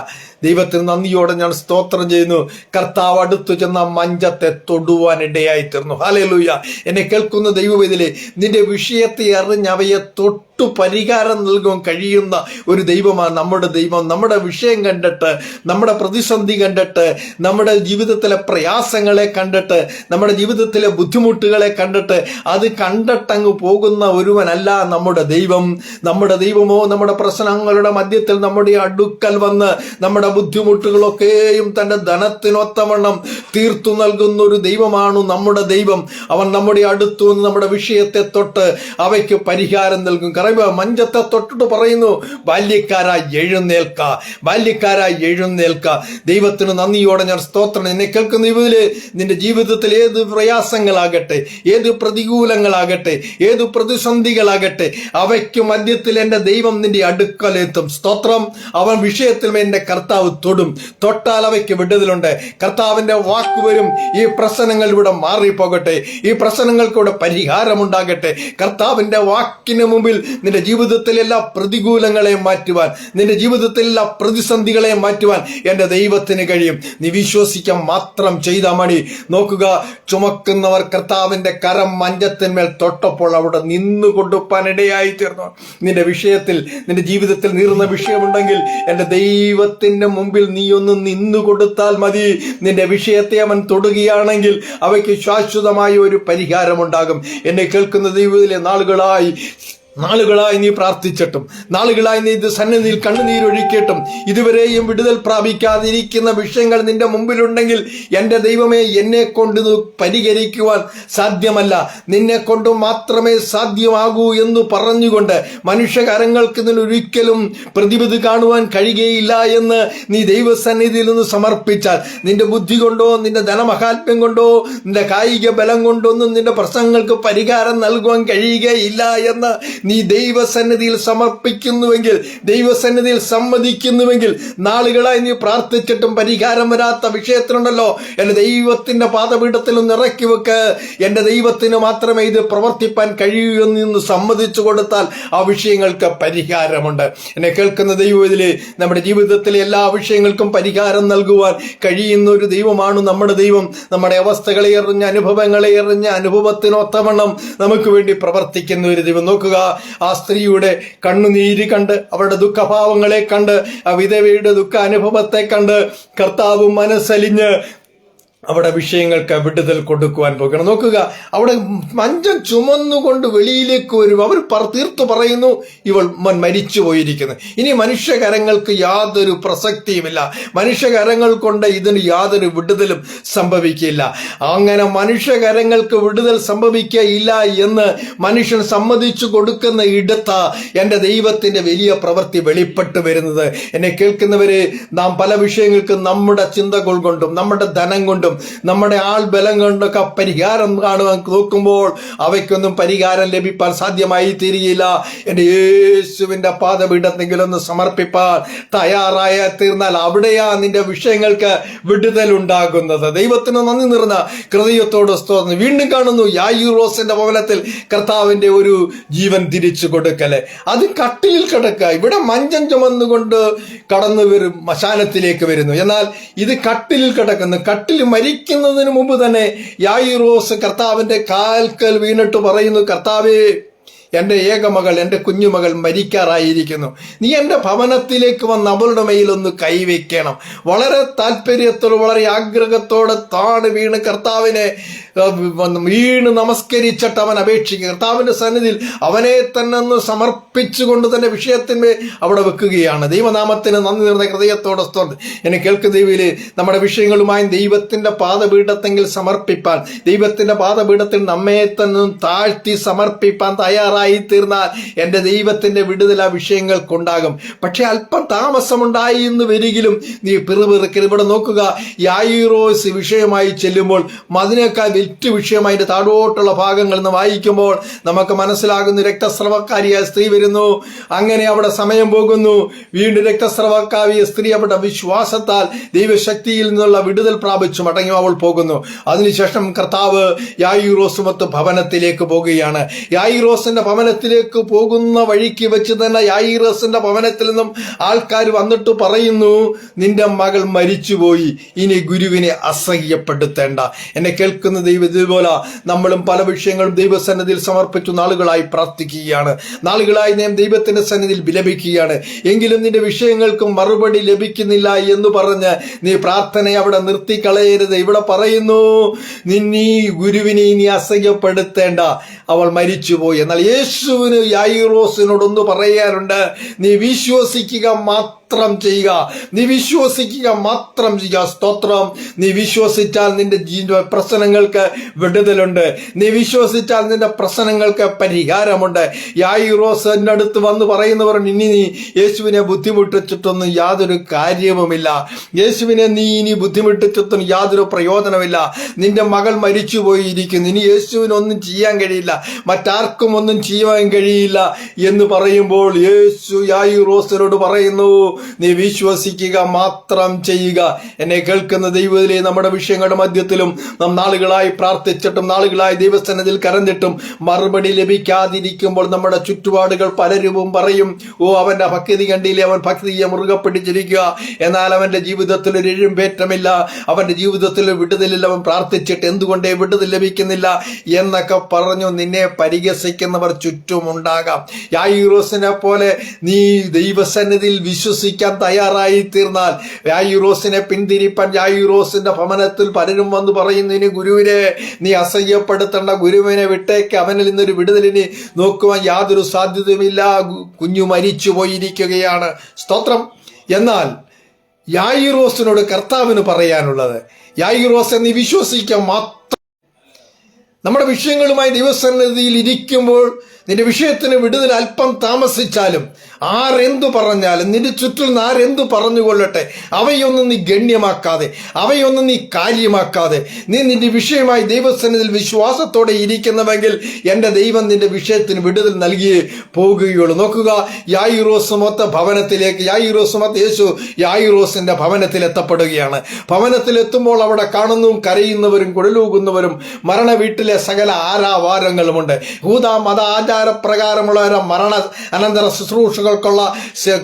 ദൈവത്തിന് നന്ദിയോടെ ഞാൻ സ്തോത്രം ചെയ്യുന്നു. കർത്താവ് അടുത്തു ചെന്ന മഞ്ചത്തെ തൊടുവാൻ ഇടയായി തീർന്നു. ഹല്ലേലൂയ. എന്നെ കേൾക്കുന്ന ദൈവവേദിയിലെ നിന്റെ വിഷയത്തെ അറിഞ്ഞ് അവയെ തൊട്ടു പരിഹാരം നൽകാൻ കഴിയുന്ന ഒരു ദൈവമാണ് നമ്മുടെ ദൈവം. നമ്മുടെ വിഷയം കണ്ടിട്ട്, നമ്മുടെ പ്രതിസന്ധി കണ്ടിട്ട്, നമ്മുടെ ജീവിതത്തിലെ പ്രയാസങ്ങളെ കണ്ടിട്ട്, നമ്മുടെ ജീവിതത്തിലെ ബുദ്ധിമുട്ടുകളെ കണ്ടിട്ട് അത് കണ്ടിട്ടങ്ങ് പോകുന്ന ഒരുവനല്ല നമ്മുടെ ദൈവം. നമ്മുടെ ദൈവമോ നമ്മുടെ പ്രശ്നങ്ങളുടെ മധ്യത്തിൽ നമ്മുടെ അടുക്കൽ വന്ന് നമ്മുടെ ബുദ്ധിമുട്ടുകളൊക്കെയും തന്റെ ധനത്തിനൊത്തവണ്ണം തീർത്തു നൽകുന്ന ഒരു ദൈവമാണ് നമ്മുടെ ദൈവം. അവൻ നമ്മുടെ അടുത്തു നിന്ന് നമ്മുടെ വിഷയത്തെ തൊട്ട് അവയ്ക്ക് പരിഹാരം നൽകും. മഞ്ചത്തെ തൊട്ടിട്ട് പറയുന്നു, ബാല്യക്കാരായി എഴുന്നേൽക്ക, ബാല്യക്കാരായി എഴുന്നേൽക്ക. ദൈവത്തിന് നന്ദിയോടെ ഞാൻ സ്തോത്രം. എന്നെ കേൾക്കുന്ന ഇതില് നിന്റെ ജീവിതത്തിൽ ഏത് പ്രയാസങ്ങളാകട്ടെ, ഏത് പ്രതികൂലങ്ങളാകട്ടെ, ഏത് പ്രതിസന്ധികളാകട്ടെ, അവയ്ക്ക് മധ്യത്തിൽ എന്റെ ദൈവം നിന്റെ അടുക്കലെത്തും. സ്തോത്രം. അവൻ വിഷയത്തിൽ എന്റെ കർത്താവ് തൊടും. തൊട്ടാൽ അവയ്ക്ക് വിടുതലുണ്ട്. കർത്താവിന്റെ വാക്ക് വരും. ഈ പ്രശ്നങ്ങൾ ഇവിടെ മാറിപ്പോകട്ടെ, ഈ പ്രശ്നങ്ങൾക്കൂടെ പരിഹാരമുണ്ടാകട്ടെ. കർത്താവിന്റെ വാക്കിന് മുമ്പിൽ നിന്റെ ജീവിതത്തിലെ എല്ലാ പ്രതികൂലങ്ങളെയും മാറ്റുവാൻ, നിന്റെ ജീവിതത്തിലെ എല്ലാ പ്രതിസന്ധികളെയും മാറ്റുവാൻ എന്റെ ദൈവത്തിന് കഴിയും. നീ വിശ്വസിക്കാൻ മാത്രം ചെയ്താൽ മതി. നോക്കുക, ചുമക്കുന്നവർ കർത്താവിന്റെ കരം മഞ്ചത്തിന്മേൽ തൊട്ടപ്പോൾ അവിടെ നിന്നു കൊടുപ്പാൻ ഇടയായി തീർന്നു. നിന്റെ വിഷയത്തിൽ, നിന്റെ ജീവിതത്തിൽ നീറുന്ന വിഷയമുണ്ടെങ്കിൽ എന്റെ ദൈവത്തിന്റെ മുമ്പിൽ നീ ഒന്ന് നിന്നു കൊടുത്താൽ മതി. നിന്റെ വിഷയത്തെ അവൻ തൊടുകയാണെങ്കിൽ അവയ്ക്ക് ശാശ്വതമായ ഒരു പരിഹാരമുണ്ടാകും. എന്നെ കേൾക്കുന്ന ദൈവത്തിലെ നാളുകളായി നീ പ്രാർത്ഥിച്ചിട്ടും, നാളുകളായി നീ ഇത് സന്നിധിയിൽ കണ്ണുനീരൊഴുക്കിയിട്ടും ഇതുവരെയും വിടുതൽ പ്രാപിക്കാതിരിക്കുന്ന വിഷയങ്ങൾ നിന്റെ മുമ്പിലുണ്ടെങ്കിൽ എന്റെ ദൈവമേ, എന്നെ കൊണ്ട് പരിഹരിക്കുവാൻ സാധ്യമല്ല, നിന്നെ കൊണ്ട് മാത്രമേ സാധ്യമാകൂ എന്ന് പറഞ്ഞുകൊണ്ട് മനുഷ്യകരങ്ങൾക്ക് ഇതിനൊരിക്കലും പ്രതിവിധി കാണുവാൻ കഴിയുകയില്ല എന്ന് നീ ദൈവസന്നിധിയിൽ നിന്ന് സമർപ്പിച്ചാൽ, നിന്റെ ബുദ്ധി കൊണ്ടോ നിന്റെ ധനമഹാത്മ്യം കൊണ്ടോ നിന്റെ കായിക ബലം കൊണ്ടൊന്നും നിന്റെ പ്രശ്നങ്ങൾക്ക് പരിഹാരം നൽകുവാൻ കഴിയുകയില്ല എന്ന് നീ ദൈവസന്നിധിയിൽ സമർപ്പിക്കുന്നുവെങ്കിൽ, ദൈവസന്നിധിയിൽ സമ്മതിക്കുന്നുവെങ്കിൽ, നാളുകളായി നീ പ്രാർത്ഥിച്ചിട്ടും പരിഹാരം വരാത്ത വിഷയത്തിലുണ്ടല്ലോ, എന്റെ ദൈവത്തിന്റെ പാദപീഠത്തിൽ ഒന്ന് ഇറക്കി വെക്ക്. എന്റെ ദൈവത്തിന് മാത്രമേ ഇത് പ്രവർത്തിപ്പാൻ കഴിയൂ എന്ന് സമ്മതിച്ചു കൊടുത്താൽ ആ വിഷയങ്ങൾക്ക് പരിഹാരമുണ്ട്. എന്നെ കേൾക്കുന്ന ദൈവത്തില് നമ്മുടെ ജീവിതത്തിലെ എല്ലാ വിഷയങ്ങൾക്കും പരിഹാരം നൽകുവാൻ കഴിയുന്ന ഒരു ദൈവമാണ് നമ്മുടെ ദൈവം. നമ്മുടെ അവസ്ഥകളെ എറിഞ്ഞ്, അനുഭവങ്ങളെ എറിഞ്ഞ്, അനുഭവത്തിനൊത്തവണ്ണം നമുക്ക് വേണ്ടി പ്രവർത്തിക്കുന്ന ഒരു ദൈവം. നോക്കുക, ആ സ്ത്രീയുടെ കണ്ണുനീര് കണ്ട്, അവരുടെ ദുഃഖഭാവങ്ങളെ കണ്ട്, ആ വിധവയുടെ ദുഃഖ അനുഭവത്തെ കണ്ട് കർത്താവ് മനസ്സലിഞ്ഞ് അവിടെ വിഷയങ്ങൾക്ക് വിടുതൽ കൊടുക്കുവാൻ പോകണം. നോക്കുക, അവിടെ മഞ്ചം ചുമന്നുകൊണ്ട് വെളിയിലേക്ക് വരും. അവർ തീർത്തു പറയുന്നു, ഇവൾ മരിച്ചു പോയിരിക്കുന്നു. ഇനി മനുഷ്യകരങ്ങൾക്ക് യാതൊരു പ്രസക്തിയുമില്ല, മനുഷ്യകരങ്ങൾ കൊണ്ട് ഇതിന് യാതൊരു വിടുതലും സംഭവിക്കില്ല. അങ്ങനെ മനുഷ്യകരങ്ങൾക്ക് വിടുതൽ സംഭവിക്കുകയില്ല എന്ന് മനുഷ്യൻ സമ്മതിച്ചു കൊടുക്കുന്ന ഇടത്ത് എന്റെ ദൈവത്തിന്റെ വലിയ പ്രവൃത്തി വെളിപ്പെട്ടു വരുന്നത്. എന്നെ കേൾക്കുന്നവര്, നാം പല വിഷയങ്ങൾക്കും നമ്മുടെ ചിന്തകൾ കൊണ്ടും നമ്മുടെ ധനം കൊണ്ടും നമ്മുടെ ആൾബലം കൊണ്ടൊക്കെ പരിഹാരം കാണുവാൻ നോക്കുമ്പോൾ അവയ്ക്കൊന്നും പരിഹാരം ലഭിപ്പാൻ സാധ്യമായി തീരുകയില്ല. എന്റെ യേശുവിന്റെ പാദപീഠത്തെങ്കിലും ഒന്ന് സമർപ്പിപ്പാൻ തയ്യാറായ തീർന്നാൽ അവിടെയാ നിന്റെ വിഷയങ്ങൾക്ക് വിടുതൽ ഉണ്ടാകുന്നത്. ദൈവത്തിന് നന്ദി നിറഞ്ഞ ഹൃദയത്തോട് സ്തോത്രം. വീണ്ടും കാണുന്നു, യായിറോസിന്റെ ഭവനത്തിൽ കർത്താവിന്റെ ഒരു ജീവൻ തിരിച്ചു കൊടുക്കല്. അത് കട്ടിലിൽ കിടക്കുക. ഇവിടെ മഞ്ചം ചുമന്നുകൊണ്ട് കടന്നു വരും, മശാനത്തിലേക്ക് വരുന്നു. എന്നാൽ ഇത് കട്ടിലിൽ കിടക്കുന്നു. കട്ടിൽ മരിക്കുന്നതിന് മുമ്പ് തന്നെ യായിറോസ് കർത്താവിന്റെ കാൽക്കൽ വീണിട്ട് പറയുന്നു, കർത്താവേ, എന്റെ ഏകമകൾ, എന്റെ കുഞ്ഞുമകൾ മരിക്കാറായിരിക്കുന്നു. നീ എന്റെ ഭവനത്തിലേക്ക് വന്ന് അവളുടെ മേലൊന്ന് കൈവയ്ക്കണം. വളരെ താല്പര്യത്തോടെ, വളരെ ആഗ്രഹത്തോടെ താണ് വീണ് കർത്താവിനെ വീണ് നമസ്കരിച്ചിട്ട് അവൻ അപേക്ഷിക്കുക. കർത്താവിന്റെ സന്നിധിയിൽ അവനെ തന്നെ ഒന്ന് സമർപ്പിച്ചുകൊണ്ട് തന്നെ വിഷയത്തിന്മേൽ അവിടെ വെക്കുകയാണ്. ദൈവനാമത്തിന് നന്ദി നിറഞ്ഞ ഹൃദയത്തോടെ സ്തോത്രം. എന്നെ കേൾക്കുന്ന ദൈവത്തില് നമ്മുടെ വിഷയങ്ങളുമായി ദൈവത്തിന്റെ പാദപീഠത്തെങ്കിൽ സമർപ്പിപ്പാൻ, ദൈവത്തിന്റെ പാദപീഠത്തിൽ നമ്മെ തന്നെ താഴ്ത്തി സമർപ്പിപ്പാൻ തയ്യാറായി തീർന്നാൽ എന്റെ ദൈവത്തിന്റെ വിടുതൽ ആ വിഷയങ്ങൾക്കുണ്ടാകും. പക്ഷെ അല്പം താമസമുണ്ടായി എന്ന് വരികിലും നീ പിറുപിറുക്കരുത്. ഇവിടെ നോക്കുക, യായിറോസ് വിഷയമായി ചെല്ലുമ്പോൾ അതിനേക്കാൾ വലിയ വിഷയം അതിന്റെ താഴോട്ടുള്ള ഭാഗങ്ങൾ നിന്ന് വായിക്കുമ്പോൾ നമുക്ക് മനസ്സിലാകുന്നു. രക്തസ്രവക്കാരിയായ സ്ത്രീ വരുന്നു. അങ്ങനെ അവിടെ സമയം പോകുന്നു. വീണ്ടും രക്തസ്രവക്കാരിയ സ്ത്രീ അവിടെ വിശ്വാസത്താൽ ദൈവശക്തിയിൽ നിന്നുള്ള വിടുതൽ പ്രാപിച്ചു മടങ്ങി അവൾ പോകുന്നു. അതിനുശേഷം കർത്താവ് യായിറോസുമൊത്ത് ഭവനത്തിലേക്ക് പോകുകയാണ്. യായിറോസിന്റെ ഭവനത്തിലേക്ക് പോകുന്ന വഴിക്ക് വെച്ച് തന്നെ യായിറസിന്റെ ഭവനത്തിൽ നിന്നും ആൾക്കാർ വന്നിട്ട് പറയുന്നു, നിന്റെ മകൾ മരിച്ചുപോയി, ഇനി ഗുരുവിനെ അസഹ്യപ്പെടുത്തേണ്ട. എന്നെ കേൾക്കുന്ന ദൈവം, ഇതുപോലെ നമ്മളും പല വിഷയങ്ങളും ദൈവസന്നിധിയിൽ സമർപ്പിച്ചു നാളുകളായി പ്രാർത്ഥിക്കുകയാണ്, നാളുകളായി ഞാൻ ദൈവത്തിന്റെ സന്നിധിയിൽ വിലപിക്കുകയാണ്. എങ്കിലും നിന്റെ വിഷയങ്ങൾക്ക് മറുപടി ലഭിക്കുന്നില്ല എന്ന് പറഞ്ഞ് നീ പ്രാർത്ഥനയെ അവിടെ നിർത്തിക്കളയരുത്. ഇവിടെ പറയുന്നു, നിന്നീ ഗുരുവിനെ ഇനി അസഹ്യപ്പെടുത്തേണ്ട, അവൾ മരിച്ചുപോയി. എന്നാൽ യേശുവിന് യായിറോസിനോടൊന്ന് പറയാറുണ്ട്, നീ വിശ്വസിക്കുക മാത്രം ചെയ്യുക, നീ വിശ്വസിക്കുക മാത്രം ചെയ്യുക. സ്തോത്രം. നീ വിശ്വസിച്ചാൽ നിന്റെ പ്രശ്നങ്ങൾക്ക് വിടുതലുണ്ട്, നീ വിശ്വസിച്ചാൽ നിന്റെ പ്രശ്നങ്ങൾക്ക് പരിഹാരമുണ്ട്. യായിറോസിന്റെ അടുത്ത് വന്ന് പറയുന്നവർ, ഇനി നീ യേശുവിനെ ബുദ്ധിമുട്ടിച്ചിട്ടൊന്നും യാതൊരു കാര്യവുമില്ല, യേശുവിനെ നീ ഇനി ബുദ്ധിമുട്ടിച്ചിട്ടും യാതൊരു പ്രയോജനമില്ല, നിന്റെ മകൾ മരിച്ചുപോയിരിക്കുന്നു, ഇനി യേശുവിനൊന്നും ചെയ്യാൻ കഴിയില്ല, മറ്റാർക്കും ഒന്നും ചെയ്യാൻ കഴിയില്ല എന്ന് പറയുമ്പോൾ യേശു യായിറോസിനോട് പറയുന്നു, നീ വിശ്വസിക്കുക മാത്രം ചെയ്യുക. എന്നെ കേൾക്കുന്ന ദൈവത്തിലെ നമ്മുടെ വിഷയങ്ങളുടെ മധ്യത്തിലും നാം നാളുകളായി പ്രാർത്ഥിച്ചിട്ടും നാളുകളായി ദൈവസന്നിധിയിൽ കരഞ്ഞിട്ടും മറുപടി ലഭിക്കാതിരിക്കുമ്പോൾ നമ്മുടെ ചുറ്റുപാടുകൾ പലരും പറയും, ഓ അവന്റെ ഭക്തി കണ്ടില്ലേ, അവൻ ഭക്തിയെ മുറുകെ പിടിച്ചിരിക്കുക, എന്നാൽ അവന്റെ ജീവിതത്തിൽ ഒരു എഴുമ്പേറ്റമില്ല, അവന്റെ ജീവിതത്തിൽ വിടുതലില്ല, അവൻ പ്രാർത്ഥിച്ചിട്ട് എന്തുകൊണ്ടേ വിടുതൽ ലഭിക്കുന്നില്ല എന്നൊക്കെ പറഞ്ഞു നിന്നെ പരിഹസിക്കുന്നവർ ചുറ്റുമുണ്ടാകാം. യായിറോസിനെ പോലെ നീ ദൈവസന്നിധിയിൽ വിശ്വസിക്കാൻ തയ്യാറായി തീർന്നാൽ, യായിറോസിനെ പിന്തിരിപ്പാൻ യായിറോസിന്റെ ഭവനത്തിൽ പലരും വന്ന് പറയുന്നതിന്, ഗുരുവിനെ നീ അസഹ്യപ്പെടുത്തേണ്ട, ഗുരുവിനെ വിട്ടേക്ക്, അവനിൽ നിന്നൊരു വിടുതലിന് നോക്കുവാൻ യാതൊരു സാധ്യതയുമില്ല, കുഞ്ഞു മരിച്ചു പോയിരിക്കുകയാണ്. സ്തോത്രം. എന്നാൽ യായിറോസിനോട് കർത്താവിന് പറയാനുള്ളത്, യായിറോസ് നീ വിശ്വസിക്കാൻ മാത്രം. നമ്മുടെ വിഷയങ്ങളുമായി ദൈവസന്നിധിയിൽ ഇരിക്കുമ്പോൾ നിന്റെ വിഷയത്തിന് വിടുതൽ അല്പം താമസിച്ചാലും ആരെന്തു പറഞ്ഞാലും നിന്റെ ചുറ്റിൽ നിന്ന് ആരെന്തു പറഞ്ഞുകൊള്ളട്ടെ, അവയൊന്നും നീ ഗണ്യമാക്കാതെ, അവയൊന്നും നീ കാര്യമാക്കാതെ നീ നിന്റെ വിഷയമായി ദൈവസന്നിധിയിൽ വിശ്വാസത്തോടെ ഇരിക്കുന്നുവെങ്കിൽ എൻ്റെ ദൈവം നിന്റെ വിഷയത്തിന് വിടുതൽ നൽകിയേ പോകുകയുള്ളൂ. നോക്കുക, യായിറോസ് മൊത്ത ഭവനത്തിലേക്ക്, യായിറോസ് മൊത്ത യേശു യായിറോസിന്റെ ഭവനത്തിൽ എത്തപ്പെടുകയാണ്. ഭവനത്തിലെത്തുമ്പോൾ അവിടെ കാണുന്നു കരയുന്നവരും കുഴലൂകുന്നവരും മരണ വീട്ടിലെ സകല ആരാവാരങ്ങളുമുണ്ട്. യൂദാ മത ആചാരപ്രകാരമുള്ള മരണ അനന്തര ശുശ്രൂഷകൾക്കുള്ള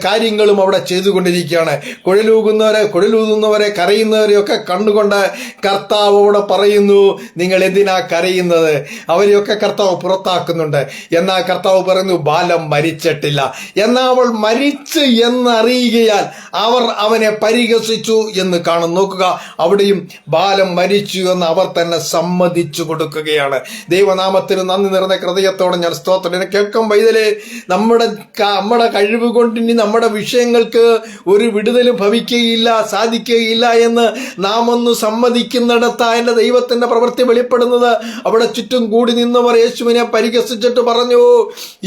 കാര്യങ്ങളും അവിടെ ചെയ്തുകൊണ്ടിരിക്കുകയാണ്. കുഴലൂതുന്നവരെ കരയുന്നവരെയൊക്കെ കണ്ടുകൊണ്ട് കർത്താവ് അവിടെ പറയുന്നു, നിങ്ങൾ എന്തിനാ കരയുന്നത്? അവരെയൊക്കെ കർത്താവ് പുറത്താക്കുന്നുണ്ട്. എന്നാൽ കർത്താവ് പറയുന്നു, ബാലം മരിച്ചിട്ടില്ല. എന്നാൽ അവൾ മരിച്ച് എന്നറിയുകയാൽ അവർ അവനെ പരിഹസിച്ചു എന്ന് കാണും. നോക്കുക, അവിടെയും ബാലം മരിച്ചു എന്ന് അവർ തന്നെ സമ്മതിച്ചു കൊടുക്കുകയാണ്. ദൈവനാമത്തിന് നന്ദി നിറഞ്ഞ ഹൃദയത്തോടെ ഞാൻ സ്തോത്രം. കേൾക്കും വൈതലേ, നമ്മുടെ കഴിവ് കൊണ്ട് ഇനി നമ്മുടെ വിഷയങ്ങൾക്ക് ഒരു വിടുതലും ഭവിക്കുകയില്ല, സാധിക്കുകയില്ല എന്ന് നാം ഒന്ന് സമ്മതിക്കുന്നിടത്ത് അതിന്റെ ദൈവത്തിന്റെ പ്രവൃത്തി വെളിപ്പെടുന്നത്. അവിടെ ചുറ്റും കൂടി നിന്നവർ യേശുവിനെ പരിഹസിച്ചിട്ട് പറഞ്ഞു,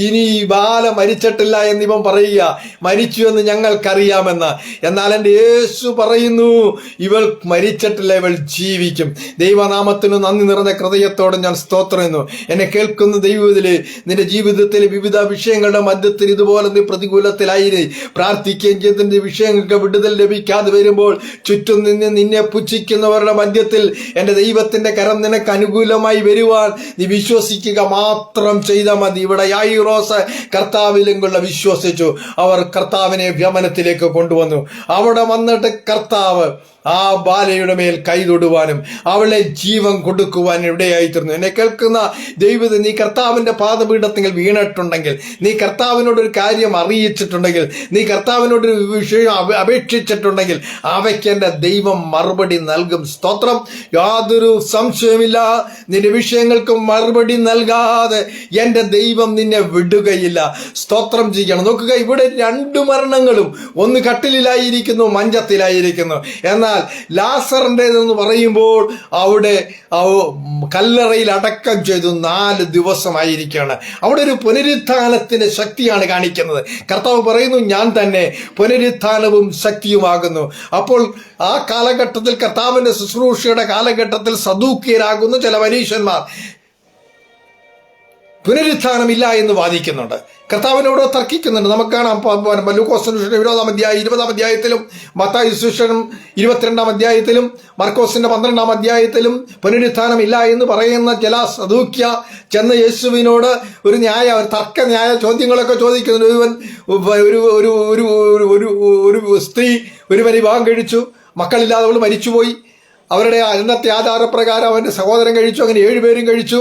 ഇനി ബാല മരിച്ചിട്ടില്ല എന്നിവൻ പറയുക, മരിച്ചു എന്ന് ഞങ്ങൾക്കറിയാമെന്ന്. എന്നാൽ എൻ്റെ യേശു പറയുന്നു, ഇവൾ മരിച്ചിട്ടില്ല, ഇവൾ ജീവിക്കും. ദൈവനാമത്തിന് നന്ദി നിറഞ്ഞ ഹൃദയത്തോടെ ഞാൻ സ്തോത്രം ചെയ്യുന്നു. എന്നെ കേൾക്കുന്ന ദൈവത്തിലെ നിന്റെ ജീവിതത്തിലെ വിവിധ വിഷയങ്ങളുടെ മധ്യത്തിൽ ഇതുപോലെ നീ പ്രതികൂലത്തിലായി പ്രാർത്ഥിക്കുകയും ചെയ്തതിന്റെ വിഷയങ്ങൾക്ക് വിടുതൽ ലഭിക്കാതെ വരുമ്പോൾ ചുറ്റും നിന്ന് നിന്നെ പുച്ഛിക്കുന്നവരുടെ മധ്യത്തിൽ എൻ്റെ ദൈവത്തിന്റെ കരം നിനക്ക് അനുകൂലമായി വരുവാൻ നീ വിശ്വസിക്കുക മാത്രം ചെയ്താൽ മതി. ഇവിടെ യായിറോസ് കർത്താവിലെങ്കുള്ള വിശ്വസിച്ചു. അവർ കർത്താവിനെ ഭവനത്തിലേക്ക് കൊണ്ടുവന്നു. അവിടെ വന്നിട്ട് കർത്താവ് ആ ബാലയുടെ മേൽ കൈതൊടുവാനും അവളെ ജീവൻ കൊടുക്കുവാനും ഇടയായിത്തീർന്നു. എന്നെ കേൾക്കുന്ന ദൈവത്തെ, നീ കർത്താവിന്റെ പാദപീഠത്തിൽ വീണിട്ടുണ്ടെങ്കിൽ, നീ കർത്താവിനോടൊരു കാര്യം അറിയിച്ചിട്ടുണ്ടെങ്കിൽ, നീ കർത്താവിനോടൊരു വിഷയം അപേക്ഷിച്ചിട്ടുണ്ടെങ്കിൽ അവയ്ക്ക് എൻ്റെ ദൈവം മറുപടി നൽകും. സ്തോത്രം. യാതൊരു സംശയമില്ല, നിന്റെ വിഷയങ്ങൾക്ക് മറുപടി നൽകാതെ എൻ്റെ ദൈവം നിന്നെ വിടുകയില്ല. സ്തോത്രം ചെയ്യണം. നോക്കുക, ഇവിടെ 2 മരണങ്ങളും, ഒന്ന് കട്ടിലായിരിക്കുന്നു, മഞ്ചത്തിലായിരിക്കുന്നു. എന്നാൽ ലാസറിൻ്റെതെന്ന് പറയുമ്പോൾ അവിടെ കല്ലറയിൽ അടക്കം ചെയ്തു 4 ദിവസമായിരിക്കുകയാണ്. അവിടെ ഒരു പുനരുത്ഥാനത്തിന്റെ ശക്തിയാണ് കാണിക്കുന്നത്. കർത്താവ് പറയുന്നു, ഞാൻ തന്നെ പുനരുത്ഥാനവും ശക്തിയുമാകുന്നു. അപ്പോൾ ആ കാലഘട്ടത്തിൽ, കർത്താവിന്റെ ശുശ്രൂഷയുടെ കാലഘട്ടത്തിൽ, സദൂക്യരാകുന്ന ചില പരീശന്മാർ പുനരുത്ഥാനമില്ല എന്ന് വാദിക്കുന്നുണ്ട്. കർത്താവിനോട് തർക്കിക്കുന്നുണ്ട്. നമുക്ക് കാണാം ലൂക്കോസ് സുവിശേഷം 20-ാം അധ്യായം 20-ാം അധ്യായത്തിലും മത്തായി സുവിശേഷം 22-ാം അധ്യായത്തിലും മർക്കോസിന്റെ 12-ാം അധ്യായത്തിലും പുനരുത്ഥാനം ഇല്ല എന്ന് പറയുന്ന ചില സദൂക്യ ചെന്ന് യേശുവിനോട് ഒരു തർക്ക ന്യായ ചോദ്യങ്ങളൊക്കെ ചോദിക്കുന്നുണ്ട്. ഒരു സ്ത്രീ ഒരുവൻ വിവാഹം കഴിച്ചു, മക്കളില്ലാതെ അവൾ മരിച്ചുപോയി. അവരുടെ അന്നത്തെ ആചാരപ്രകാരം അവന്റെ സഹോദരൻ കഴിച്ചു. അങ്ങനെ 7 പേരും കഴിച്ചു.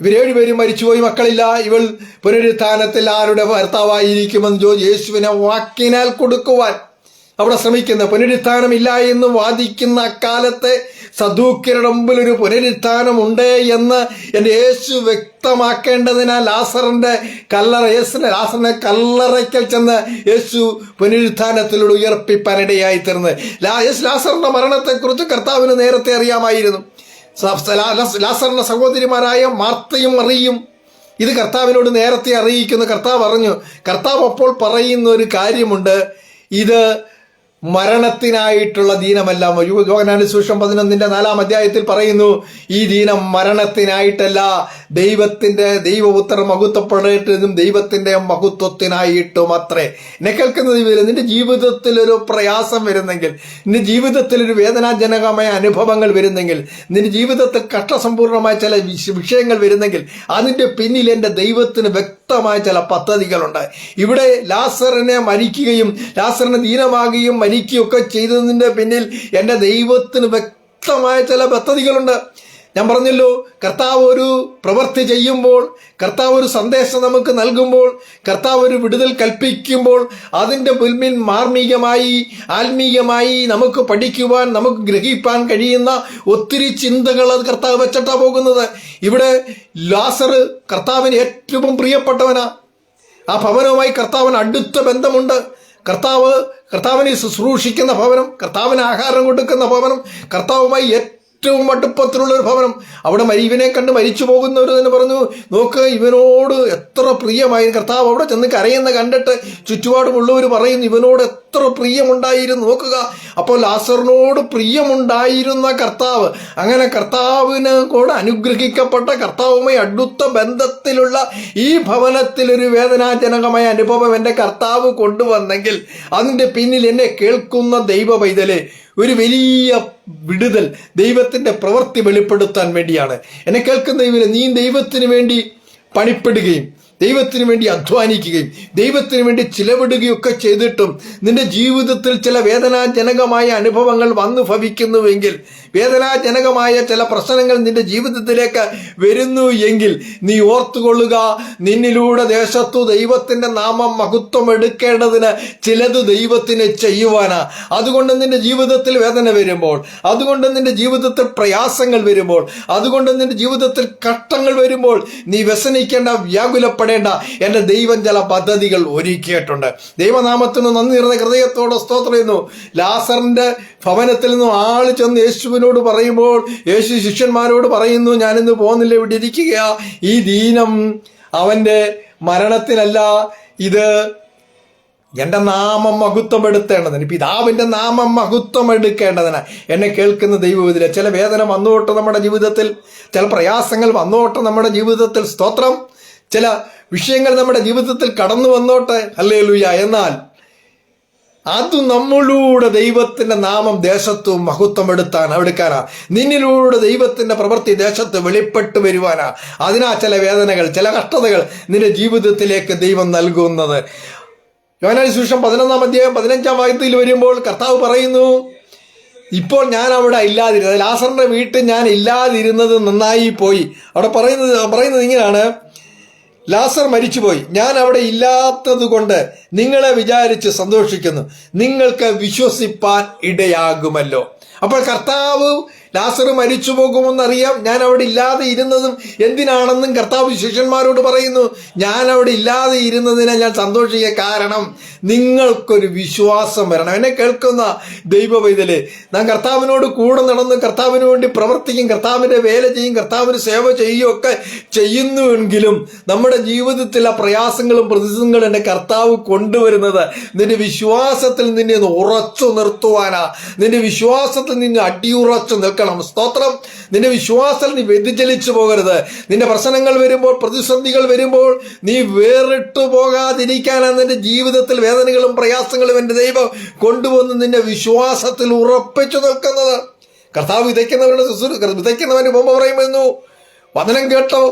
ഇവർ 7 പേരും മരിച്ചുപോയി, മക്കളില്ല. ഇവൾ പുനരുത്ഥാനത്തിൽ ആരുടെ ഭർത്താവായിരിക്കുമെന്ന് യേശുവിനെ വാക്കിനാൽ കൊടുക്കുവാൻ അവിടെ ശ്രമിക്കുന്ന, പുനരുത്ഥാനമില്ല എന്ന് വാദിക്കുന്ന അക്കാലത്തെ സദൂക്യരുടെ മുമ്പിൽ ഒരു പുനരുത്ഥാനമുണ്ട് എന്ന് എൻ്റെ യേശു വ്യക്തമാക്കേണ്ടതിനാൽ ലാസറിനെ കല്ലറയ്ക്കൽ ചെന്ന് യേശു പുനരുത്ഥാനത്തിലൂടെ ഉയർപ്പിപ്പാനിടയായി തീർന്നത്. ലാസറിന്റെ മരണത്തെക്കുറിച്ച് കർത്താവിന് നേരത്തെ അറിയാമായിരുന്നു. ലാസറിന്റെ സഹോദരിമാരായ മാർത്തയും മറിയും ഇത് കർത്താവിനോട് നേരത്തെ അറിയിക്കുന്നു. കർത്താവ് അപ്പോൾ പറയുന്ന ഒരു കാര്യമുണ്ട്, ഇത് മരണത്തിനായിട്ടുള്ള ദീനമല്ല. യോഹന്നാന്റെ സുവിശേഷം 11-ാം അധ്യായത്തിൽ പറയുന്നു, ഈ ദീനം മരണത്തിനായിട്ടല്ല, ദൈവപുത്രൻ മഹത്വപ്പെടേണ്ടതും ദൈവത്തിന്റെ മഹത്വത്തിനായിട്ടും അത്രേ. എന്നെ കേൾക്കുന്നത്, നിന്റെ ജീവിതത്തിൽ ഒരു പ്രയാസം വരുന്നെങ്കിൽ, നിന്റെ ജീവിതത്തിൽ ഒരു വേദനാജനകമായ അനുഭവങ്ങൾ വരുന്നെങ്കിൽ, നിന്റെ ജീവിതത്തിൽ കഷ്ടസമ്പൂർണമായ ചില വിഷയങ്ങൾ വരുന്നെങ്കിൽ, അതിന്റെ പിന്നിൽ എൻ്റെ ദൈവത്തിന് വ്യക്തമായ ചില പദ്ധതികളുണ്ട്. ഇവിടെ ലാസറിനെ മരിക്കുകയും ലാസറിനെ ദീനമാകുകയും മരിക്കുകയൊക്കെ ചെയ്തതിന്റെ പിന്നിൽ എൻ്റെ ദൈവത്തിന് വ്യക്തമായ ചില പദ്ധതികളുണ്ട്. ഞാൻ പറഞ്ഞല്ലോ, കർത്താവ് ഒരു പ്രവൃത്തി ചെയ്യുമ്പോൾ, കർത്താവ് ഒരു സന്ദേശം നമുക്ക് നൽകുമ്പോൾ, കർത്താവ് ഒരു വിടുതൽ കൽപ്പിക്കുമ്പോൾ അതിൻ്റെ മുൻപിൽ മാർമികമായി ആത്മീയമായി നമുക്ക് പഠിക്കുവാൻ, നമുക്ക് ഗ്രഹിപ്പാൻ കഴിയുന്ന ഒത്തിരി ചിന്തകൾ അത് കർത്താവ് വെച്ചിട്ടാണ് പോകുന്നത്. ഇവിടെ ലാസർ കർത്താവിന് ഏറ്റവും പ്രിയപ്പെട്ടവനാ. ആ ഭവനവുമായി കർത്താവിന് അടുത്ത ബന്ധമുണ്ട്. കർത്താവിനെ ശുശ്രൂഷിക്കുന്ന ഭവനം, കർത്താവിന് ആഹാരം കൊടുക്കുന്ന ഭവനം, കർത്താവുമായി ഏറ്റവും അടുപ്പത്തിലുള്ള ഒരു ഭവനം. അവിടെ ഇവനെ കണ്ട് മരിച്ചു പോകുന്നവർ തന്നെ പറഞ്ഞു, നോക്ക് ഇവനോട് എത്ര പ്രിയമായി. കർത്താവ് അവിടെ ചെന്ന് കരയുന്ന കണ്ടിട്ട് ചുറ്റുപാടുമുള്ളവർ പറയുന്നു, ഇവനോട് എത്ര പ്രിയമുണ്ടായിരുന്നു നോക്കുക. അപ്പോൾ ലാസറിനോട് പ്രിയമുണ്ടായിരുന്ന കർത്താവ്, അങ്ങനെ കർത്താവിന് കൂടെ അനുഗ്രഹിക്കപ്പെട്ട കർത്താവുമായി അടുത്ത ബന്ധത്തിലുള്ള ഈ ഭവനത്തിൽ ഒരു വേദനാജനകമായ അനുഭവം എൻ്റെ കർത്താവ് കൊണ്ടുവന്നെങ്കിൽ അതിൻ്റെ പിന്നിൽ എന്നെ കേൾക്കുന്ന ദൈവ പൈതലേ, ഒരു വലിയ വിടുതൽ, ദൈവത്തിന്റെ പ്രവൃത്തി വെളിപ്പെടുത്താൻ വേണ്ടിയാണ്. എന്നെ കേൾക്കുന്ന നീ ദൈവത്തിന് വേണ്ടി പണിപ്പെടുകയും ദൈവത്തിന് വേണ്ടി അധ്വാനിക്കുകയും ദൈവത്തിന് വേണ്ടി ചിലവിടുകയൊക്കെ ചെയ്തിട്ടും നിന്റെ ജീവിതത്തിൽ ചില വേദനാജനകമായ അനുഭവങ്ങൾ വന്നു ഭവിക്കുന്നുവെങ്കിൽ, വേദനാജനകമായ ചില പ്രശ്നങ്ങൾ നിന്റെ ജീവിതത്തിലേക്ക് വരുന്നു എങ്കിൽ നീ ഓർത്തുകൊള്ളുക, നിന്നിലൂടെ ദേശത്തു ദൈവത്തിന്റെ നാമം മഹത്വം എടുക്കേണ്ടതിന് ചിലത് ദൈവത്തിന് ചെയ്യുവാനാ. അതുകൊണ്ട് നിന്റെ ജീവിതത്തിൽ വേദന വരുമ്പോൾ, അതുകൊണ്ട് നിന്റെ ജീവിതത്തിൽ പ്രയാസങ്ങൾ വരുമ്പോൾ, അതുകൊണ്ട് നിന്റെ ജീവിതത്തിൽ കഷ്ടങ്ങൾ വരുമ്പോൾ നീ വ്യസനിക്കേണ്ട, വ്യാകുലപ്പെടേണ്ട. എന്റെ ദൈവം ചില പദ്ധതികൾ ഒരുക്കിയിട്ടുണ്ട്. ദൈവനാമത്തിന് നന്ദി നിറഞ്ഞ ഹൃദയത്തോടെ സ്തോത്രം ചെയ്യുന്നു. ലാസറിന്റെ ഭവനത്തിൽ നിന്നും ആള് ചെന്ന് യേശുവിനോട് പറയുമ്പോൾ യേശു ശിഷ്യന്മാരോട് പറയുന്നു, ഞാനിന്ന് പോകുന്നില്ല, ഇവിടെ ഇരിക്കുക. ഈ ദീനം അവന്റെ മരണത്തിനല്ല, ഇത് എന്റെ നാമം മഹത്വമെടുത്തേണ്ടതിന്, പിതാവിന്റെ നാമം മഹത്വമെടുക്കേണ്ടതിന്. എന്നെ കേൾക്കുന്ന ദൈവവിധിലെ ചില വേദന വന്നോട്ട് നമ്മുടെ ജീവിതത്തിൽ, ചില പ്രയാസങ്ങൾ വന്നോട്ട് നമ്മുടെ ജീവിതത്തിൽ, സ്തോത്രം, ചില വിഷയങ്ങൾ നമ്മുടെ ജീവിതത്തിൽ കടന്നു വന്നോട്ടെ, ഹല്ലേലൂയ. എന്നാൽ അത് നമ്മളിലൂടെ ദൈവത്തിന്റെ നാമം ദേശത്ത് മഹത്വം എടുക്കാനാ. നിന്നിലൂടെ ദൈവത്തിന്റെ പ്രവൃത്തി ദേശത്ത് വെളിപ്പെട്ടു വരുവാനാ. അതിനാ ചില വേദനകൾ, ചില കഷ്ടതകൾ നിന്റെ ജീവിതത്തിലേക്ക് ദൈവം നൽകുന്നത്. യോഹന്നാന്റെ സുവിശേഷം 11-ാം അധ്യായം 15-ാം വാക്യത്തിൽ വരുമ്പോൾ കർത്താവ് പറയുന്നു, ഇപ്പോൾ ഞാൻ അവിടെ ഇല്ലാതിരുന്നത്, ലാസറിന്റെ വീട്ടിൽ ഞാൻ ഇല്ലാതിരുന്നത് നന്നായി പോയി. അവിടെ പറയുന്നത് ഇങ്ങനെയാണ്, ലാസർ മരിച്ചുപോയി, ഞാൻ അവിടെ ഇല്ലാത്തത് കൊണ്ട് നിങ്ങളെ വിചാരിച്ച് സന്തോഷിക്കുന്നു, നിങ്ങൾക്ക് വിശ്വസിപ്പാൻ ഇടയാകുമല്ലോ. അപ്പോൾ കർത്താവ് ലാസർ മരിച്ചു പോകുമെന്നറിയാം, ഞാൻ അവിടെ ഇല്ലാതെ ഇരുന്നതും എന്തിനാണെന്നും കർത്താവ് ശിഷ്യന്മാരോട് പറയുന്നു, ഞാൻ അവിടെ ഇല്ലാതെ ഇരുന്നതിനെ ഞാൻ സന്തോഷിക്കുക, കാരണം നിങ്ങൾക്കൊരു വിശ്വാസം വരണം. എന്നെ കേൾക്കുന്ന ദൈവ പൈതലേ, നാം കർത്താവിനോട് കൂടെ നടന്ന് കർത്താവിന് വേണ്ടി പ്രവർത്തിക്കും, കർത്താവിന്റെ വേല ചെയ്യും, കർത്താവിന് സേവ ചെയ്യുകയൊക്കെ ചെയ്യുന്നുവെങ്കിലും നമ്മുടെ ജീവിതത്തിൽ ആ പ്രയാസങ്ങളും പ്രതിസന്ധികളും എൻ്റെ കർത്താവ് കൊണ്ടുവരുന്നത് നിന്റെ വിശ്വാസത്തിൽ നിന്നെ ഉറച്ചു നിർത്തുവാനാ, നിന്റെ വിശ്വാസത്തിൽ നിന്ന് അടിയുറച്ചു നിൽക്കാൻ. നിൽക്കണം. സ്തോത്രം. നിന്റെ വിശ്വാസത്തിൽ നീ വ്യതിചലിച്ചു പോകരുത്. നിന്റെ പ്രശ്നങ്ങൾ വരുമ്പോൾ, പ്രതിസന്ധികൾ വരുമ്പോൾ നീ വേറിട്ടു പോകാതിരിക്കാനാണ് നിന്റെ ജീവിതത്തിൽ വേദനകളും പ്രയാസങ്ങളും എൻ്റെ ദൈവം കൊണ്ടുവന്ന് നിന്റെ വിശ്വാസത്തിൽ ഉറപ്പിച്ചു നിൽക്കുന്നത്. കർത്താവ് വിതയ്ക്കുന്നവന് മുമ്പ് പറയുന്നു, വചനം കേട്ടോ,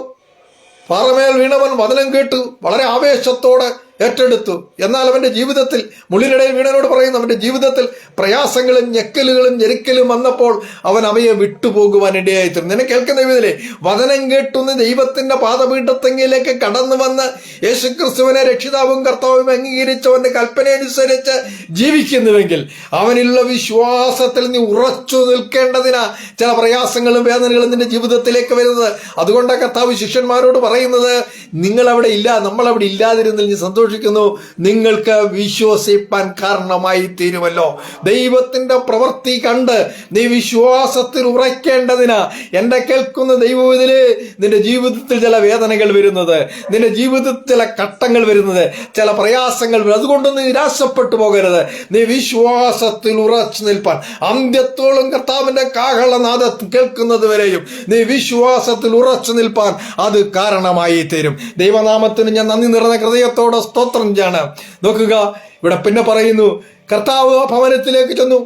പാറമേൽ വീണവൻ വചനം കേട്ടു വളരെ ആവേശത്തോടെ ഏറ്റെടുത്തു. എന്നാൽ അവന്റെ ജീവിതത്തിൽ മുള്ളിനിടയിൽ വീണനോട് പറയുന്നു, അവന്റെ ജീവിതത്തിൽ പ്രയാസങ്ങളും ഞെക്കലുകളും ഞെരുക്കലും വന്നപ്പോൾ അവൻ അവയെ വിട്ടുപോകുവാൻ ഇടയായിത്തീർന്നു. നിന്നെ കേൾക്കുന്ന ഇതിലെ വചനം കേട്ടുന്ന് ദൈവത്തിന്റെ പാദപീഠത്തെങ്കിലേക്ക് കടന്നു വന്ന് യേശുക്രിസ്തുവിനെ രക്ഷിതാവും കർത്താവും അംഗീകരിച്ചവന്റെ കൽപ്പനയനുസരിച്ച് ജീവിക്കുന്നുവെങ്കിൽ അവനുള്ള വിശ്വാസത്തിൽ നീ ഉറച്ചു നിൽക്കേണ്ടതിനാ ചില പ്രയാസങ്ങളും വേദനകളും നിന്റെ ജീവിതത്തിലേക്ക് വരുന്നത്. അതുകൊണ്ടാണ് കർത്താവ് ശിഷ്യന്മാരോട് പറയുന്നത്, നിങ്ങൾ അവിടെ ഇല്ല, നമ്മൾ അവിടെ ഇല്ലാതിരുന്നതിൽ നീ സന്തോഷിക്കുന്നു, നിങ്ങൾക്ക് വിശ്വസിപ്പാൻ കാരണമായി തീരുമല്ലോ. ദൈവത്തിന്റെ പ്രവൃത്തി കണ്ട് നീ വിശ്വാസത്തിൽ ഉറയ്ക്കേണ്ടതിനാ എന്റെ കേൾക്കുന്ന ദൈവത്തില് നിന്റെ ജീവിതത്തിൽ ചില വേദനകൾ വരുന്നത്, നിന്റെ ജീവിതത്തിൽ ചില ഘട്ടങ്ങൾ വരുന്നത്, ചില പ്രയാസങ്ങൾ. അതുകൊണ്ട് നീ നിരാശപ്പെട്ടു പോകരുത്. നീ വിശ്വാസത്തിൽ ഉറച്ചു നിൽപ്പാൻ അന്ത്യത്തോളം കർത്താവിന്റെ കാഹളനാദം കേൾക്കുന്നത് വരെയും നീ വിശ്വാസത്തിൽ ഉറച്ചു നിൽപ്പാൻ അത് കാരണമായി തീരും. ദൈവനാമത്തിന് ഞാൻ നന്ദി നിറഞ്ഞ ഹൃദയത്തോടെ സ്തോത്രം ചെയ്യാണ്. നോക്കുക, ഇവിടെ പിന്നെ പറയുന്നു, കർത്താവ് ഭവനത്തിലേക്ക് ചെന്നു.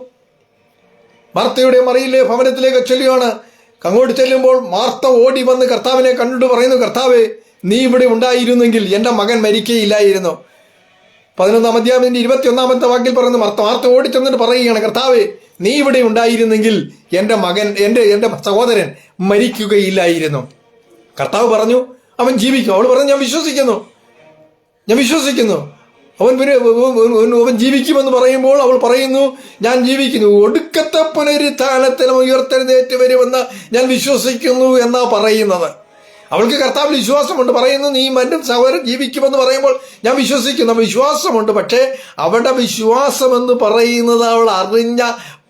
മാർത്തയുടെ മറിയിലെ ഭവനത്തിലേക്ക് ചെല്ലുകയാണ്. അങ്ങോട്ട് ചെല്ലുമ്പോൾ മാർത്ത ഓടി വന്ന് കർത്താവിനെ കണ്ടിട്ട് പറയുന്നു, കർത്താവേ, നീ ഇവിടെ ഉണ്ടായിരുന്നെങ്കിൽ എൻ്റെ മകൻ മരിക്കുകയില്ലായിരുന്നു. 11-ാം അധ്യായത്തിന്റെ 21-ാമത്തെ വാക്യത്തിൽ പറയുന്നു, മാർത്ത ഓടി ചെന്നിട്ട് പറയുകയാണ്, കർത്താവേ, നീ ഇവിടെ ഉണ്ടായിരുന്നെങ്കിൽ എൻ്റെ മകൻ, എൻ്റെ സഹോദരൻ മരിക്കുകയില്ലായിരുന്നു. കർത്താവ് പറഞ്ഞു, അവൻ ജീവിക്കും. അവൾ പറഞ്ഞു, ഞാൻ വിശ്വസിക്കുന്നു. അവൻ ജീവിക്കുമെന്ന് പറയുമ്പോൾ അവൾ പറയുന്നു, ഞാൻ ജീവിക്കുന്നു, ഒടുക്കത്തെ പുനരുത്ഥാനത്തിലും ഉയർത്തെഴുന്നേറ്റ് വരുമെന്ന് ഞാൻ വിശ്വസിക്കുന്നു എന്നാ പറയുന്നത്. അവൾക്ക് കർത്താവിൽ വിശ്വാസമുണ്ട്. പറയുന്നു, നീ മറ്റു സഹോദരൻ ജീവിക്കുമെന്ന് പറയുമ്പോൾ ഞാൻ വിശ്വസിക്കുന്നു, വിശ്വാസമുണ്ട്. പക്ഷേ അവളുടെ വിശ്വാസം എന്ന് പറയുന്നത് അവൾ അറിഞ്ഞ,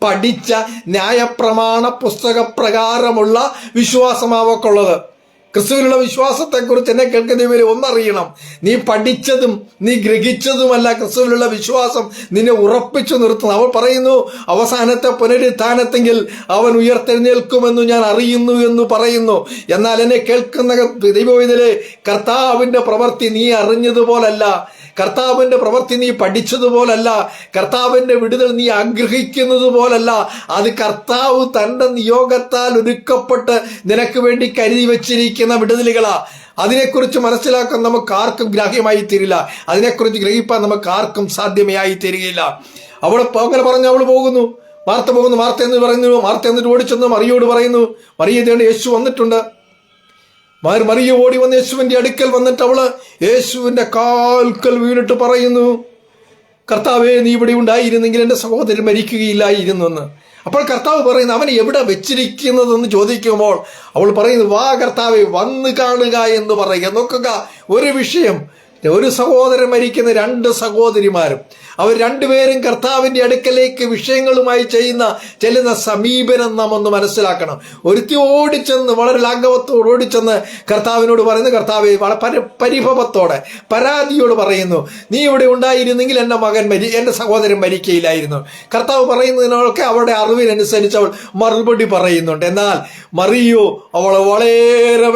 പഠിച്ച ന്യായപ്രമാണ പുസ്തകപ്രകാരമുള്ള വിശ്വാസമാവക്കുള്ളത്. ക്രിസ്തുവിനുള്ള വിശ്വാസത്തെക്കുറിച്ച് എന്നെ കേൾക്കുന്നവരെ ഒന്നറിയണം, നീ പഠിച്ചതും നീ ഗ്രഹിച്ചതുമല്ല ക്രിസ്തുവിലുള്ള വിശ്വാസം നിന്നെ ഉറപ്പിച്ചു നിർത്തുന്നു. അവൾ പറയുന്നു, അവസാനത്തെ പുനരുത്ഥാനത്തെങ്കിൽ അവൻ ഉയർത്തെഴുന്നേൽക്കുമെന്ന് ഞാൻ അറിയുന്നു എന്ന് പറയുന്നു. എന്നാൽ എന്നെ കേൾക്കുന്ന ദൈവവേദനയിലെ കർത്താവിന്റെ പ്രവൃത്തി നീ അറിഞ്ഞതുപോലല്ല, കർത്താവിന്റെ പ്രവൃത്തി നീ പഠിച്ചതുപോലല്ല, കർത്താവിന്റെ വിടുതൽ നീ ആഗ്രഹിക്കുന്നത് പോലല്ല. അത് കർത്താവ് തന്റെ നിയോഗത്താൽ ഒരുക്കപ്പെട്ട് നിനക്ക് വേണ്ടി കരുതി വെച്ചിരിക്കുന്ന വിടുതലുകളാ. അതിനെക്കുറിച്ച് മനസ്സിലാക്കാൻ നമുക്ക് ആർക്കും ഗ്രാഹ്യമായി തീരില്ല, അതിനെക്കുറിച്ച് ഗ്രഹിപ്പാൻ നമുക്ക് ആർക്കും സാധ്യമേ ആയി തീരുകയില്ല. അവൾ അങ്ങനെ പറഞ്ഞ് അവൾ പോകുന്നു. മാർത്ത പോകുന്നു. മാർത്ത എന്നിട്ട് ഓടിച്ചെന്ന് മറിയോട് പറയുന്നു, മറിയ ഇതേണ്ട യേശു വന്നിട്ടുണ്ട്. മറിയ ഓടി വന്ന് യേശുവിന്റെ അടുക്കൽ വന്നിട്ട് അവള് യേശുവിന്റെ കാൽക്കൽ വീണിട്ട് പറയുന്നു, കർത്താവേ, നീ ഇവിടെ ഉണ്ടായിരുന്നെങ്കിൽ എൻ്റെ സഹോദരൻ മരിക്കുകയില്ലായിരുന്നു എന്ന്. അപ്പോൾ കർത്താവ് പറയുന്നു, അവൻ എവിടെ വെച്ചിരിക്കുന്നതെന്ന് ചോദിക്കുമ്പോൾ അവൾ പറയുന്നു, വാ കർത്താവേ, വന്ന് കാണുക എന്ന് പറയുക. നോക്കുക, ഒരു വിഷയം, ഒരു സഹോദരൻ മരിക്കുന്ന 2 സഹോദരിമാരും അവർ രണ്ടുപേരും കർത്താവിന്റെ അടുക്കലേക്ക് വിഷയങ്ങളുമായി ചെല്ലുന്ന സമീപനം നാം ഒന്ന് മനസ്സിലാക്കണം. ഒരുത്തി ഓടിച്ചെന്ന്, വളരെ ലാഘവത്തോട് ഓടിച്ചെന്ന് കർത്താവിനോട് പറയുന്നു, കർത്താവെ, വളരെ പരിഭവത്തോടെ പരാതിയോട് പറയുന്നു, നീ ഇവിടെ ഉണ്ടായിരുന്നെങ്കിൽ എൻ്റെ സഹോദരൻ മരിക്കയില്ലായിരുന്നു. കർത്താവ് പറയുന്നതിനൊക്കെ അവളുടെ അറിവിനനുസരിച്ച് അവൾ മറുപടി പറയുന്നുണ്ട്. എന്നാൽ മറിയോ അവൾ വളരെ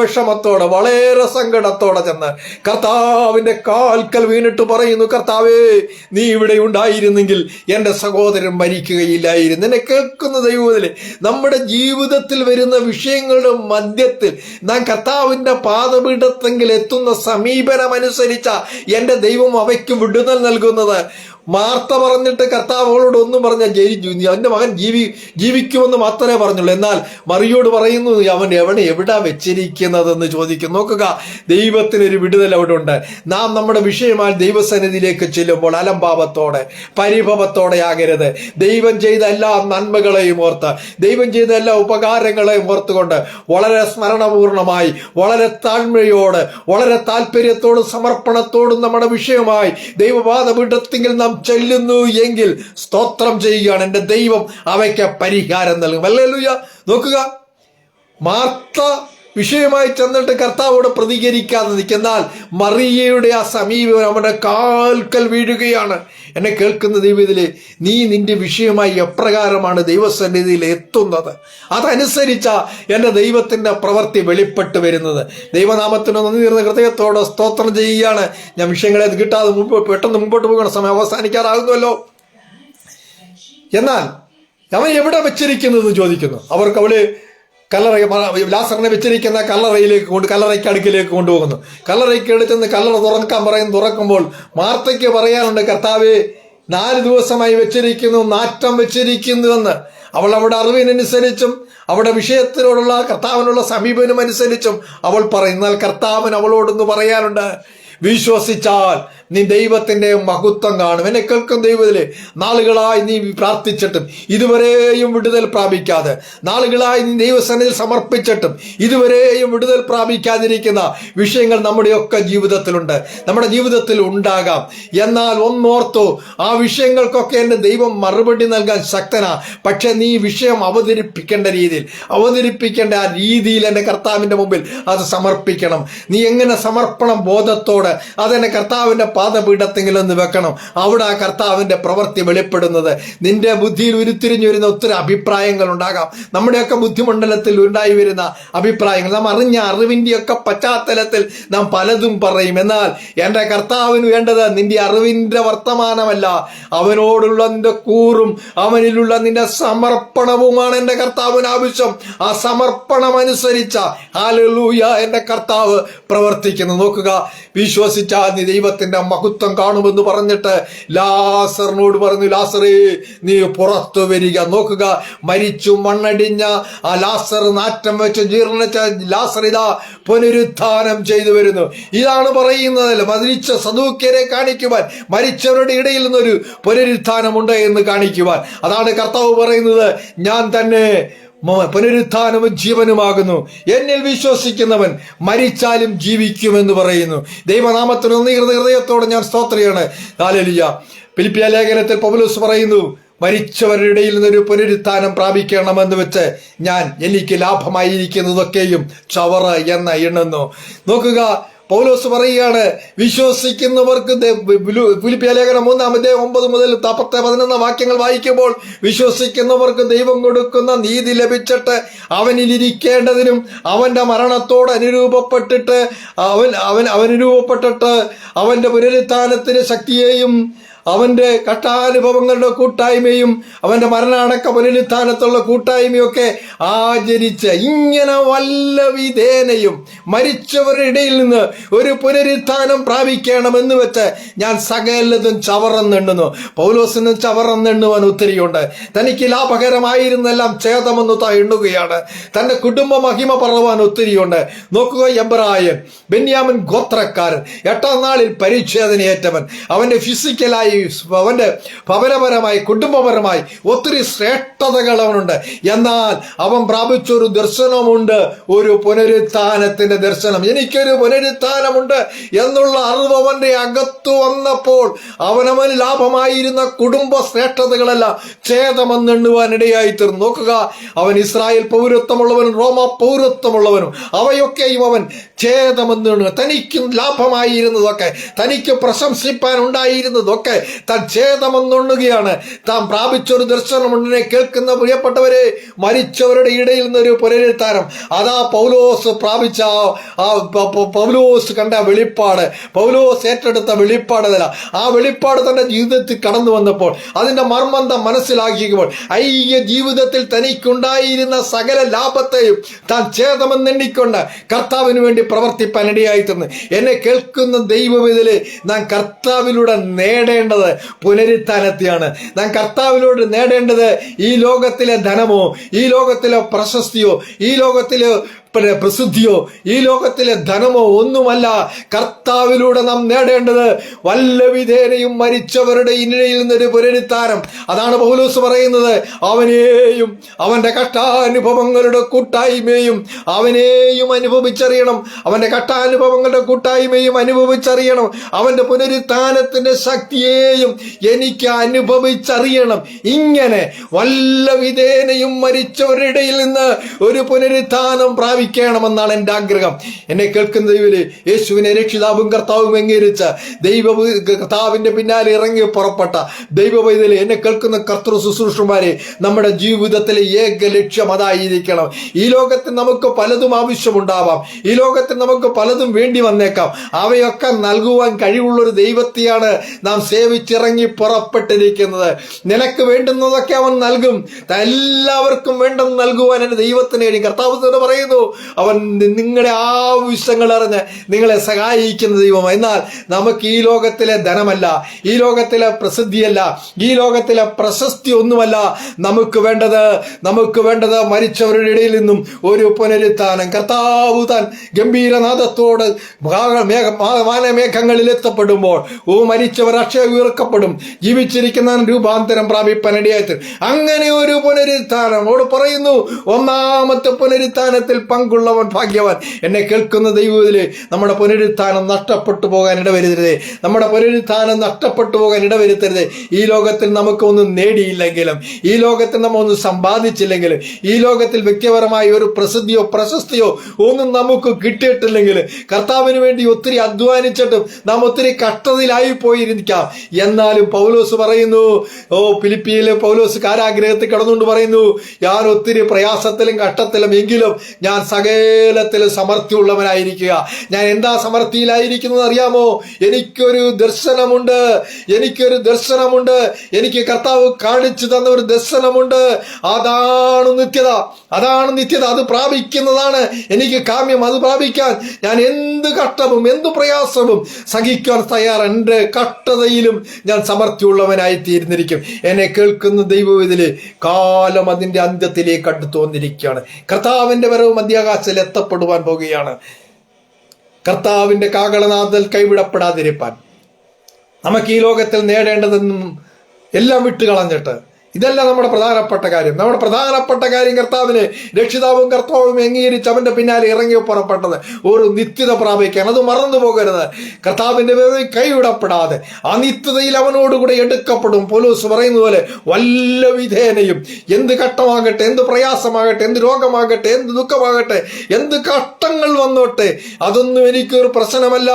വിഷമത്തോടെ, വളരെ സങ്കടത്തോടെ ചെന്ന് കർത്താവിന്റെ കാൽക്കൽ വീണിട്ട് പറയുന്നു, കർത്താവേ, നീ ഇവിടെ ഉണ്ടായിരുന്നെങ്കിൽ എൻ്റെ സഹോദരൻ മരിക്കുകയില്ലായിരുന്നു. എന്നെ കേൾക്കുന്ന ദൈവത്തിലെ നമ്മുടെ ജീവിതത്തിൽ വരുന്ന വിഷയങ്ങളുടെ മധ്യത്തിൽ നാം കർത്താവിന്റെ പാദപീഠത്തെങ്കിൽ എത്തുന്ന സമീപനമനുസരിച്ച എൻ്റെ ദൈവം അവയ്ക്ക് വിടുതൽ നൽകുന്നത്. മാർത്ത പറഞ്ഞിട്ട് കർത്താവ് അവളോട് ഒന്നും പറഞ്ഞാൽ എൻ്റെ മകൻ ജീവിക്കുമെന്ന് മാത്രമേ പറഞ്ഞുള്ളൂ. എന്നാൽ മറിയോട് പറയുന്നു, അവൻ എവിടെ വെച്ചിരിക്കുന്നതെന്ന് ചോദിക്കുന്നു. നോക്കുക, ദൈവത്തിനൊരു വിടുതൽ അവിടെ ഉണ്ട്. നാം നമ്മുടെ വിഷയമായി ദൈവസന്നിധിയിലേക്ക് ചെല്ലുമ്പോൾ അലംഭാവത്തോടെ, പരിഭവത്തോടെ ആകരുത്. ദൈവം ചെയ്ത എല്ലാ നന്മകളെയും ഓർത്ത്, ദൈവം ചെയ്ത എല്ലാ ഉപകാരങ്ങളെയും ഓർത്തുകൊണ്ട് വളരെ സ്മരണപൂർണമായി, വളരെ താഴ്മയോട്, വളരെ താല്പര്യത്തോടും സമർപ്പണത്തോടും നമ്മുടെ വിഷയമായി ദൈവപാദപീഠത്തിൽ നാം ചെല്ലുന്നു എങ്കിൽ സ്തോത്രം ചെയ്യുകയാണ്, എൻ്റെ ദൈവം അവയ്ക്ക് പരിഹാരം നൽകും. ഹല്ലേലൂയ. നോക്കുക, മാർത്ത വിഷയമായി ചെന്നിട്ട് കർത്താവോട് പ്രതികരിക്കാതെ നിൽക്കുന്നാൽ മറിയയുടെ ആ സമീപനം അവന്റെ കാൽക്കൽ വീഴുകയാണ്. എന്നെ കേൾക്കുന്ന ദൈവത്തിലെ, നീ നിന്റെ വിഷയമായി എപ്രകാരമാണ് ദൈവസന്നിധിയിൽ എത്തുന്നത്, അതനുസരിച്ച എൻ്റെ ദൈവത്തിൻ്റെ പ്രവൃത്തി വെളിപ്പെട്ട് വരുന്നത്. ദൈവനാമത്തിന് നന്ദി നിറഞ്ഞ ഹൃദയത്തോടെ സ്തോത്രം ചെയ്യുകയാണ്. ഞാൻ വിഷയങ്ങളെ കിട്ടാതെ പെട്ടെന്ന് മുമ്പോട്ട് പോകുന്ന സമയം അവസാനിക്കാറാകുന്നുവല്ലോ. എന്നാൽ അവൻ എവിടെ വെച്ചിരിക്കുന്നത് ചോദിക്കുന്നു. അവർക്ക് അവള് ലാസറിനെ വെച്ചിരിക്കുന്ന കല്ലറയ്ക്ക് അടുക്കിലേക്ക് കൊണ്ടുപോകുന്നു. കല്ലറയ്ക്ക് എടുത്തുനിന്ന് കല്ലറ തുറക്കാൻ തുറക്കുമ്പോൾ മാർത്തയ്ക്ക് പറയാനുണ്ട്, കർത്താവേ, 4 ദിവസമായി വെച്ചിരിക്കുന്നു, നാറ്റം വെച്ചിരിക്കുന്നു എന്ന്. അവൾ അവിടെ അറിവിനനുസരിച്ചും അവിടെ വിഷയത്തിനോടുള്ള കർത്താവിനുള്ള സമീപനം അനുസരിച്ചും അവൾ പറയും. എന്നാൽ കർത്താവിന് അവളോടൊന്ന് പറയാനുണ്ട്, വിശ്വസിച്ചാൽ നീ ദൈവത്തിന്റെ മഹത്വം കാണും. എന്നെ കേൾക്കും ദൈവത്തിലെ, നാളുകളായി നീ പ്രാർത്ഥിച്ചിട്ടും ഇതുവരെയും വിടുതൽ പ്രാപിക്കാതെ, നാളുകളായി നീ ദൈവസന്നിധിയിൽ സമർപ്പിച്ചിട്ടും ഇതുവരെയും വിടുതൽ പ്രാപിക്കാതിരിക്കുന്ന വിഷയങ്ങൾ നമ്മുടെയൊക്കെ ജീവിതത്തിലുണ്ട്, നമ്മുടെ ജീവിതത്തിൽ ഉണ്ടാകാം. എന്നാൽ ഒന്നോർത്തു, ആ വിഷയങ്ങൾക്കൊക്കെ എൻ്റെ ദൈവം മറുപടി നൽകാൻ ശക്തനാ. പക്ഷെ നീ വിഷയം അവതരിപ്പിക്കേണ്ട ആ രീതിയിൽ എൻ്റെ കർത്താവിന്റെ മുമ്പിൽ അത് സമർപ്പിക്കണം. നീ എങ്ങനെ സമർപ്പണം ബോധത്തോടെ അതെന്നെ കർത്താവിന്റെ പാദപീഠത്തെങ്കിലും ഒന്ന് വെക്കണം. അവിടെ ആ കർത്താവിന്റെ പ്രവൃത്തി വെളിപ്പെടുന്നത്. നിന്റെ ബുദ്ധിയിൽ ഉരുത്തിരിഞ്ഞു വരുന്ന ഒത്തിരി അഭിപ്രായങ്ങൾ ഉണ്ടാകാം. നമ്മുടെയൊക്കെ ബുദ്ധിമണ്ഡലത്തിൽ ഉണ്ടായി വരുന്ന അഭിപ്രായങ്ങൾ, നാം അറിഞ്ഞ അറിവിന്റെയൊക്കെ പശ്ചാത്തലത്തിൽ നാം പലതും പറയും. എന്നാൽ എൻ്റെ കർത്താവിന് വേണ്ടത് നിന്റെ അറിവിന്റെ വർത്തമാനമല്ല, അവനോടുള്ള നിന്റെ കൂറും അവനിലുള്ള നിന്റെ സമർപ്പണവുമാണ് എൻ്റെ കർത്താവിന് ആവശ്യം. ആ സമർപ്പണം അനുസരിച്ച ഹല്ലേലൂയ എൻ്റെ കർത്താവ് പ്രവർത്തിക്കുന്നു. നോക്കുക, വിശ്വസിച്ചാൽ നീ ദൈവത്തിന്റെ മഹത്വം കാണുമെന്ന് പറഞ്ഞിട്ട് ലാസറിനോട് പറഞ്ഞു, ലാസറേ, നീ പുറത്തു വരിക. നോക്കുക, മരിച്ചു മണ്ണടിഞ്ഞ ആ ലാസർ, നാറ്റം വെച്ച് ജീർണിച്ച ലാസർ ഇതാ പുനരുത്ഥാനം ചെയ്തു വരുന്നു. ഇതാണ് പറയുന്നത്, മരിച്ച സദൂക്യരെ കാണിക്കുവാൻ, മരിച്ചവരുടെ ഇടയിൽ നിന്നൊരു പുനരുത്ഥാനമുണ്ട് എന്ന് കാണിക്കുവാൻ. അതാണ് കർത്താവ് പറയുന്നത്, ഞാൻ തന്നെ പുനരുത്ഥാനവും ജീവനുമാകുന്നു, എന്നിൽ വിശ്വസിക്കുന്നവൻ മരിച്ചാലും ജീവിക്കുമെന്ന് പറയുന്നു. ദൈവനാമത്തിന് ഹൃദയത്തോടെ ഞാൻ സ്തോത്രയാണ്. ഹല്ലേലൂയ. ഫിലിപ്പിയ ലേഖനത്തിൽ പൗലോസ് പറയുന്നു, മരിച്ചവരുടെ ഇടയിൽ നിന്നൊരു പുനരുത്ഥാനം പ്രാപിക്കണമെന്ന് വെച്ച് എനിക്ക് ലാഭമായിരിക്കുന്നതൊക്കെയും ചവറ എന്ന് എണ്ണുന്നു. നോക്കുക, പൗലോസ് പറയുകയാണ്, വിശ്വസിക്കുന്നവർക്ക് ഫിലിപ്പിയ ലേഖനം 3:9 മുതൽ 10-11 വാക്യങ്ങൾ വായിക്കുമ്പോൾ, വിശ്വസിക്കുന്നവർക്ക് ദൈവം കൊടുക്കുന്ന നീതി ലഭിച്ചിട്ട് അവനിലിരിക്കേണ്ടതിനും അവന്റെ മരണത്തോട് അനുരൂപപ്പെട്ടിട്ട് അവന്റെ പുനരുത്ഥാനത്തിന് ശക്തിയെയും അവന്റെ കഷ്ടാനുഭവങ്ങളുടെ കൂട്ടായ്മയും അവന്റെ മരണാടക്ക പുനരുത്ഥാനത്തുള്ള കൂട്ടായ്മയൊക്കെ ആചരിച്ച് ഇങ്ങനെ വല്ല വിധേനയും മരിച്ചവരുടെ ഇടയിൽ നിന്ന് ഒരു പുനരുത്ഥാനം പ്രാപിക്കണമെന്ന് വെച്ച് ഞാൻ സകലതും ചവറന്നെണ്ണുന്നു. പൗലോസിന് ചവറന്നെണ്ണുവാൻ ഒത്തിരിയുണ്ട്. തനിക്ക് ലാഭകരമായിരുന്നെല്ലാം ഛേദമെന്ന് എണ്ണുകയാണ്. തന്റെ കുടുംബ മഹിമ പറയുവാൻ ഒത്തിരിയുണ്ട്. നോക്കുക, എബ്രായൻ ബെന്യാമിൻ ഗോത്രക്കാരൻ 8-ാം നാളിൽ പരിച്ഛേദനയേറ്റവൻ. അവന്റെ ഫിസിക്കലായി, അവന്റെ ഭവനപരമായി, കുടുംബപരമായി ഒത്തിരി ശ്രേഷ്ഠതകൾ അവനുണ്ട്. എന്നാൽ അവൻ പ്രാപിച്ചൊരു ദർശനമുണ്ട്, ഒരു പുനരുത്ഥാനത്തിന്റെ ദർശനം. എനിക്കൊരു പുനരുത്ഥാനമുണ്ട് എന്നുള്ള അറിവ് അവന്റെ അകത്തു വന്നപ്പോൾ അവനവന് ലാഭമായിരുന്ന കുടുംബ ശ്രേഷ്ഠതകളെല്ലാം ഛേദമെന്നെണ്ണുവാൻ ഇടയായി തീർന്നു. നോക്കുക, അവൻ ഇസ്രായേൽ പൗരത്വമുള്ളവനും റോമ പൗരത്വമുള്ളവനും അവയൊക്കെയും അവൻ ഛേദമെന്നെണ്ണുക. തനിക്ക് ലാഭമായിരുന്നതൊക്കെ, തനിക്ക് പ്രശംസിപ്പാൻ ഉണ്ടായിരുന്നതൊക്കെ താൻ ഛേദമെന്നുണ്ണുകയാണ്. താൻ പ്രാപിച്ചൊരു ദർശനമുണ്ടിനെ കേൾക്കുന്ന പ്രിയപ്പെട്ടവരെ, മരിച്ചവരുടെ ഇടയിൽ നിന്നൊരു പുനരുത്ഥാനം. അതാ പൗലോസ് പ്രാപിച്ച പൗലോസ് കണ്ട വെളിപ്പാട്, പൗലോസ് ഏറ്റെടുത്ത വെളിപ്പാടല്ല. ആ വെളിപ്പാട് തന്റെ ജീവിതത്തിൽ കടന്നു വന്നപ്പോൾ അതിന്റെ മർമ്മന്തം മനസ്സിലാക്കിയപ്പോൾ ജീവിതത്തിൽ തനിക്കുണ്ടായിരുന്ന സകല ലാഭത്തെയും താൻ ഛേദമെന്നെണ്ണിക്കൊണ്ട് കർത്താവിന് വേണ്ടി പ്രവർത്തിപ്പാൻ ഇടയായിത്തീർന്നു. എന്നെ കേൾക്കുന്ന ദൈവവിധത്തില് നാം കർത്താവിലൂടെ നേടേണ്ടത് പുനരുത്ഥാനത്തെയാണ്. നാം കർത്താവിലൂടെ നേടേണ്ടത് ഈ ലോകത്തിലെ ധനമോ, ഈ ലോകത്തിലെ പ്രശസ്തിയോ, ഈ ലോകത്തിലെ പ്രസിദ്ധിയോ, ഈ ലോകത്തിലെ ധനമോ ഒന്നുമല്ല. കർത്താവിലൂടെ നാം നേടേണ്ടത് വല്ല വിധേനയും മരിച്ചവരുടെ ഇടയിൽ നിന്നൊരു പുനരുത്ഥാനം. അതാണ് പൗലോസ് പറയുന്നത്, അവനെയും അവന്റെ കഷ്ടാനുഭവങ്ങളുടെ കൂട്ടായ്മയും അവനെയും അനുഭവിച്ചറിയണം. അവന്റെ കഷ്ടാനുഭവങ്ങളുടെ കൂട്ടായ്മയും അനുഭവിച്ചറിയണം. അവന്റെ പുനരുത്ഥാനത്തിന്റെ ശക്തിയെയും എനിക്ക് അനുഭവിച്ചറിയണം. ഇങ്ങനെ വല്ല വിധേനയും മരിച്ചവരുടെ ഇടയിൽ നിന്ന് ഒരു പുനരുത്ഥാനം പ്രാപിക്കും. പ്രാപിക്കണമെന്നാണ് എൻ്റെ ആഗ്രഹം. എന്നെ കേൾക്കുന്ന ദൈവമേ, യേശുവിനെ രക്ഷിതാവും കർത്താവും അംഗീകരിച്ച കർത്താവിന്റെ പിന്നാലെ ഇറങ്ങി പുറപ്പെട്ട ദൈവ പൈതലേ, എന്നെ കേൾക്കുന്ന കർത്തൃ ശുശ്രൂഷമാരെ, നമ്മുടെ ജീവിതത്തിലെ ഏക ലക്ഷ്യം അതായിരിക്കണം. ഈ ലോകത്തിൽ നമുക്ക് പലതും ആവശ്യമുണ്ടാവാം, ഈ ലോകത്തിൽ നമുക്ക് പലതും വേണ്ടി വന്നേക്കാം. അവയൊക്കെ നൽകുവാൻ കഴിവുള്ളൊരു ദൈവത്തെയാണ് നാം സേവിച്ചിറങ്ങി പുറപ്പെട്ടിരിക്കുന്നത്. നിനക്ക് വേണ്ടുന്നതൊക്കെ അവൻ നൽകും. എല്ലാവർക്കും വേണ്ടെന്ന് നൽകുവാൻ എൻ്റെ ദൈവത്തിന് കഴിയും. കർത്താവ് തന്നെ പറയുന്നു, അവൻ നിങ്ങളുടെ ആവശ്യങ്ങൾ അറിഞ്ഞ് നിങ്ങളെ സഹായിക്കുന്ന ദൈവം. എന്നാൽ നമുക്ക് ഈ ലോകത്തിലെ ധനമല്ല, ഈ ലോകത്തിലെ പ്രസിദ്ധിയല്ല, ഈ ലോകത്തിലെ പ്രശസ്തി ഒന്നുമല്ല നമുക്ക് വേണ്ടത് മരിച്ചവരുടെ ഇടയിൽ നിന്നും ഒരു പുനരുത്ഥാനം. കർത്താവ് താൻ ഗംഭീരനാദത്തോട് വാനമേഘങ്ങളിൽ എത്തപ്പെടുമ്പോൾ മരിച്ചവർ അക്ഷയ ഉയർക്കപ്പെടും, ജീവിച്ചിരിക്കുന്ന രൂപാന്തരം പ്രാപിപ്പാൻ ഇടയായി. അങ്ങനെ ഒരു പുനരുത്ഥാനം ഓട് പറയുന്നു. ഒന്നാമത്തെ പുനരുത്ഥാനത്തിൽ പങ്കുള്ളവൻ ഭാഗ്യവാൻ. എന്നെ കേൾക്കുന്ന ദൈവത്തില് നമ്മുടെ പുനരുത്ഥാനം നഷ്ടപ്പെട്ടു പോകാൻ ഇടവരുത്തരുതേ, നമ്മുടെ പുനരുത്ഥാനം നഷ്ടപ്പെട്ടു പോകാൻ ഇടവരുത്തരുതേ. ഈ ലോകത്തിൽ നമുക്കൊന്നും നേടിയില്ലെങ്കിലും, ഈ ലോകത്തിൽ നമ്മൾ ഒന്നും സമ്പാദിച്ചില്ലെങ്കിലും, ഈ ലോകത്തിൽ വ്യക്തിപരമായ ഒരു പ്രസിദ്ധിയോ പ്രശസ്തിയോ ഒന്നും നമുക്ക് കിട്ടിയിട്ടില്ലെങ്കിൽ, കർത്താവിന് വേണ്ടി ഒത്തിരി അധ്വാനിച്ചിട്ടും നാം ഒത്തിരി കഷ്ടതയിലായി പോയിരിക്കാം. എന്നാലും പൗലോസ് പറയുന്നു, ഫിലിപ്പിയിലെ പൗലോസ് കാരാഗ്രഹത്തിൽ കിടന്നുകൊണ്ട് പറയുന്നു, ഞാൻ ഒത്തിരി പ്രയാസത്തിലും കഷ്ടത്തിലും എങ്കിലും ഞാൻ സകലത്തിലും സമൃദ്ധിയുള്ളവനായിരിക്കുക. ഞാൻ എന്താ സമൃദ്ധിയിലായിരിക്കുന്നത് അറിയാമോ? എനിക്കൊരു ദർശനമുണ്ട്, എനിക്ക് കർത്താവ് കാണിച്ചു തന്ന ഒരു ദർശനമുണ്ട്. അതാണ് നിത്യത. അത് പ്രാപിക്കുന്നതാണ് എനിക്ക് കാമ്യം. അത് പ്രാപിക്കാൻ ഞാൻ എന്ത് കഷ്ടവും എന്ത് പ്രയാസവും സഹിക്കാൻ തയ്യാറാണ്. എൻ്റെ കഷ്ടതയിലും ഞാൻ സമൃദ്ധിയുള്ളവനായി തീർന്നിരിക്കും. എന്നെ കേൾക്കുന്ന ദൈവവിധില് കാലം അതിന്റെ അന്ത്യത്തിലേക്ക് അടുത്തു വന്നിരിക്കുകയാണ്. കർത്താവിന്റെ വരവ് മധ്യാകാശത്തിൽ എത്തപ്പെടുവാൻ പോകുകയാണ്. കർത്താവിന്റെ കാഹളനാദത്തിൽ കൈവിടപ്പെടാതിരിപ്പാൻ നമുക്ക് ഈ ലോകത്തിൽ നേടേണ്ടതെന്നും എല്ലാം വിട്ടുകളഞ്ഞിട്ട്, ഇതല്ല നമ്മുടെ പ്രധാനപ്പെട്ട കാര്യം. നമ്മുടെ പ്രധാനപ്പെട്ട കാര്യം കർത്താവിനെ രക്ഷിതാവും കർത്താവും അംഗീകരിച്ച് അവന്റെ പിന്നാലെ ഇറങ്ങി പുറപ്പെട്ടത് ഒരു നിത്യത പ്രാപിക്കാൻ. അത് മറന്നു പോകരുത്. കർത്താവിന്റെ കൈവിടപ്പെടാതെ ആ നിത്യതയിൽ അവനോടുകൂടെ എടുക്കപ്പെടും. പൗലോസ് പറയുന്ന പോലെ വല്ല വിധേനയും എന്ത് കഷ്ടമാകട്ടെ, എന്ത് പ്രയാസമാകട്ടെ, എന്ത് രോഗമാകട്ടെ, എന്ത് ദുഃഖമാകട്ടെ, എന്ത് കഷ്ടങ്ങൾ വന്നോട്ടെ, അതൊന്നും എനിക്കൊരു പ്രശ്നമല്ല.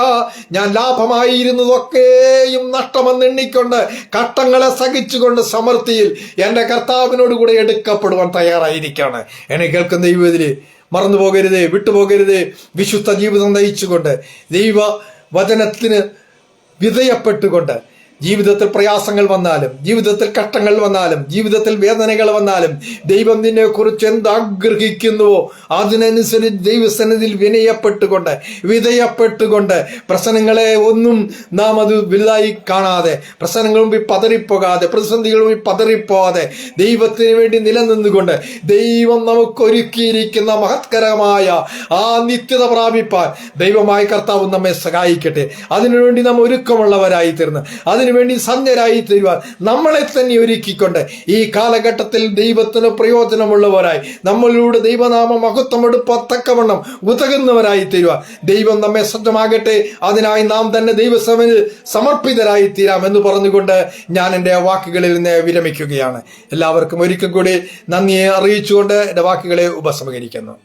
ഞാൻ ലാഭമായിരുന്നതൊക്കെയും നഷ്ടമെന്ന് എണ്ണിക്കൊണ്ട് കഷ്ടങ്ങളെ സഹിച്ചുകൊണ്ട് സമൃദ്ധിയിൽ എന്റെ കർത്താവിനോട് കൂടെ എടുക്കപ്പെടുവാൻ തയ്യാറായിരിക്കുകയാണ്. എന്നെ കേൾക്കുന്ന ദൈവത്തില് മറന്നു പോകരുത്, വിട്ടുപോകരുത്. വിശുദ്ധ ജീവിതം നയിച്ചുകൊണ്ട് ദൈവ വചനത്തിന് വിധേയപ്പെട്ടുകൊണ്ട് ജീവിതത്തിൽ പ്രയാസങ്ങൾ വന്നാലും, ജീവിതത്തിൽ കഷ്ടങ്ങൾ വന്നാലും, ജീവിതത്തിൽ വേദനകൾ വന്നാലും ദൈവം നിന്നെ കുറിച്ച് എന്താഗ്രഹിക്കുന്നുവോ അതിനനുസരിച്ച് ദൈവസന്നിധിയിൽ വിധേയപ്പെട്ടുകൊണ്ട് പ്രശ്നങ്ങളെ ഒന്നും നാം അത് വലുതായി കാണാതെ, പ്രശ്നങ്ങൾ മുമ്പിൽ പതറിപ്പോകാതെ, പ്രതിസന്ധികൾ മുമ്പിൽ പതറിപ്പോകാതെ ദൈവത്തിന് വേണ്ടി നിലനിന്നുകൊണ്ട് ദൈവം നമുക്ക് ഒരുക്കിയിരിക്കുന്ന മഹത്കരമായ ആ നിത്യത പ്രാപിപ്പാൻ ദൈവമായ കർത്താവ് നമ്മെ സഹായിക്കട്ടെ. അതിനുവേണ്ടി നാം ഒരുക്കമുള്ളവരായി തീർന്ന്, വേണ്ടി സജ്ഞരായി തീരുവാൻ നമ്മളെ തന്നെ ഒരുക്കിക്കൊണ്ട് ഈ കാലഘട്ടത്തിൽ ദൈവത്തിന് പ്രയോജനമുള്ളവരായി, നമ്മളിലൂടെ ദൈവനാമ മഹത്വം എടുപ്പത്തക്കവണ്ണം ഉതകുന്നവരായി തീരുവാൻ ദൈവം നമ്മെ സജ്ജമാകട്ടെ. അതിനായി നാം തന്നെ ദൈവസഭയിൽ സമർപ്പിതരായി തീരാം എന്ന് പറഞ്ഞുകൊണ്ട് ഞാൻ എൻ്റെ വാക്കുകളിൽ നിന്ന് വിരമിക്കുകയാണ്. എല്ലാവർക്കും ഒരിക്കൽ കൂടി നന്ദിയെ അറിയിച്ചുകൊണ്ട് എൻ്റെ വാക്കുകളെ ഉപസംഹരിക്കുന്നു.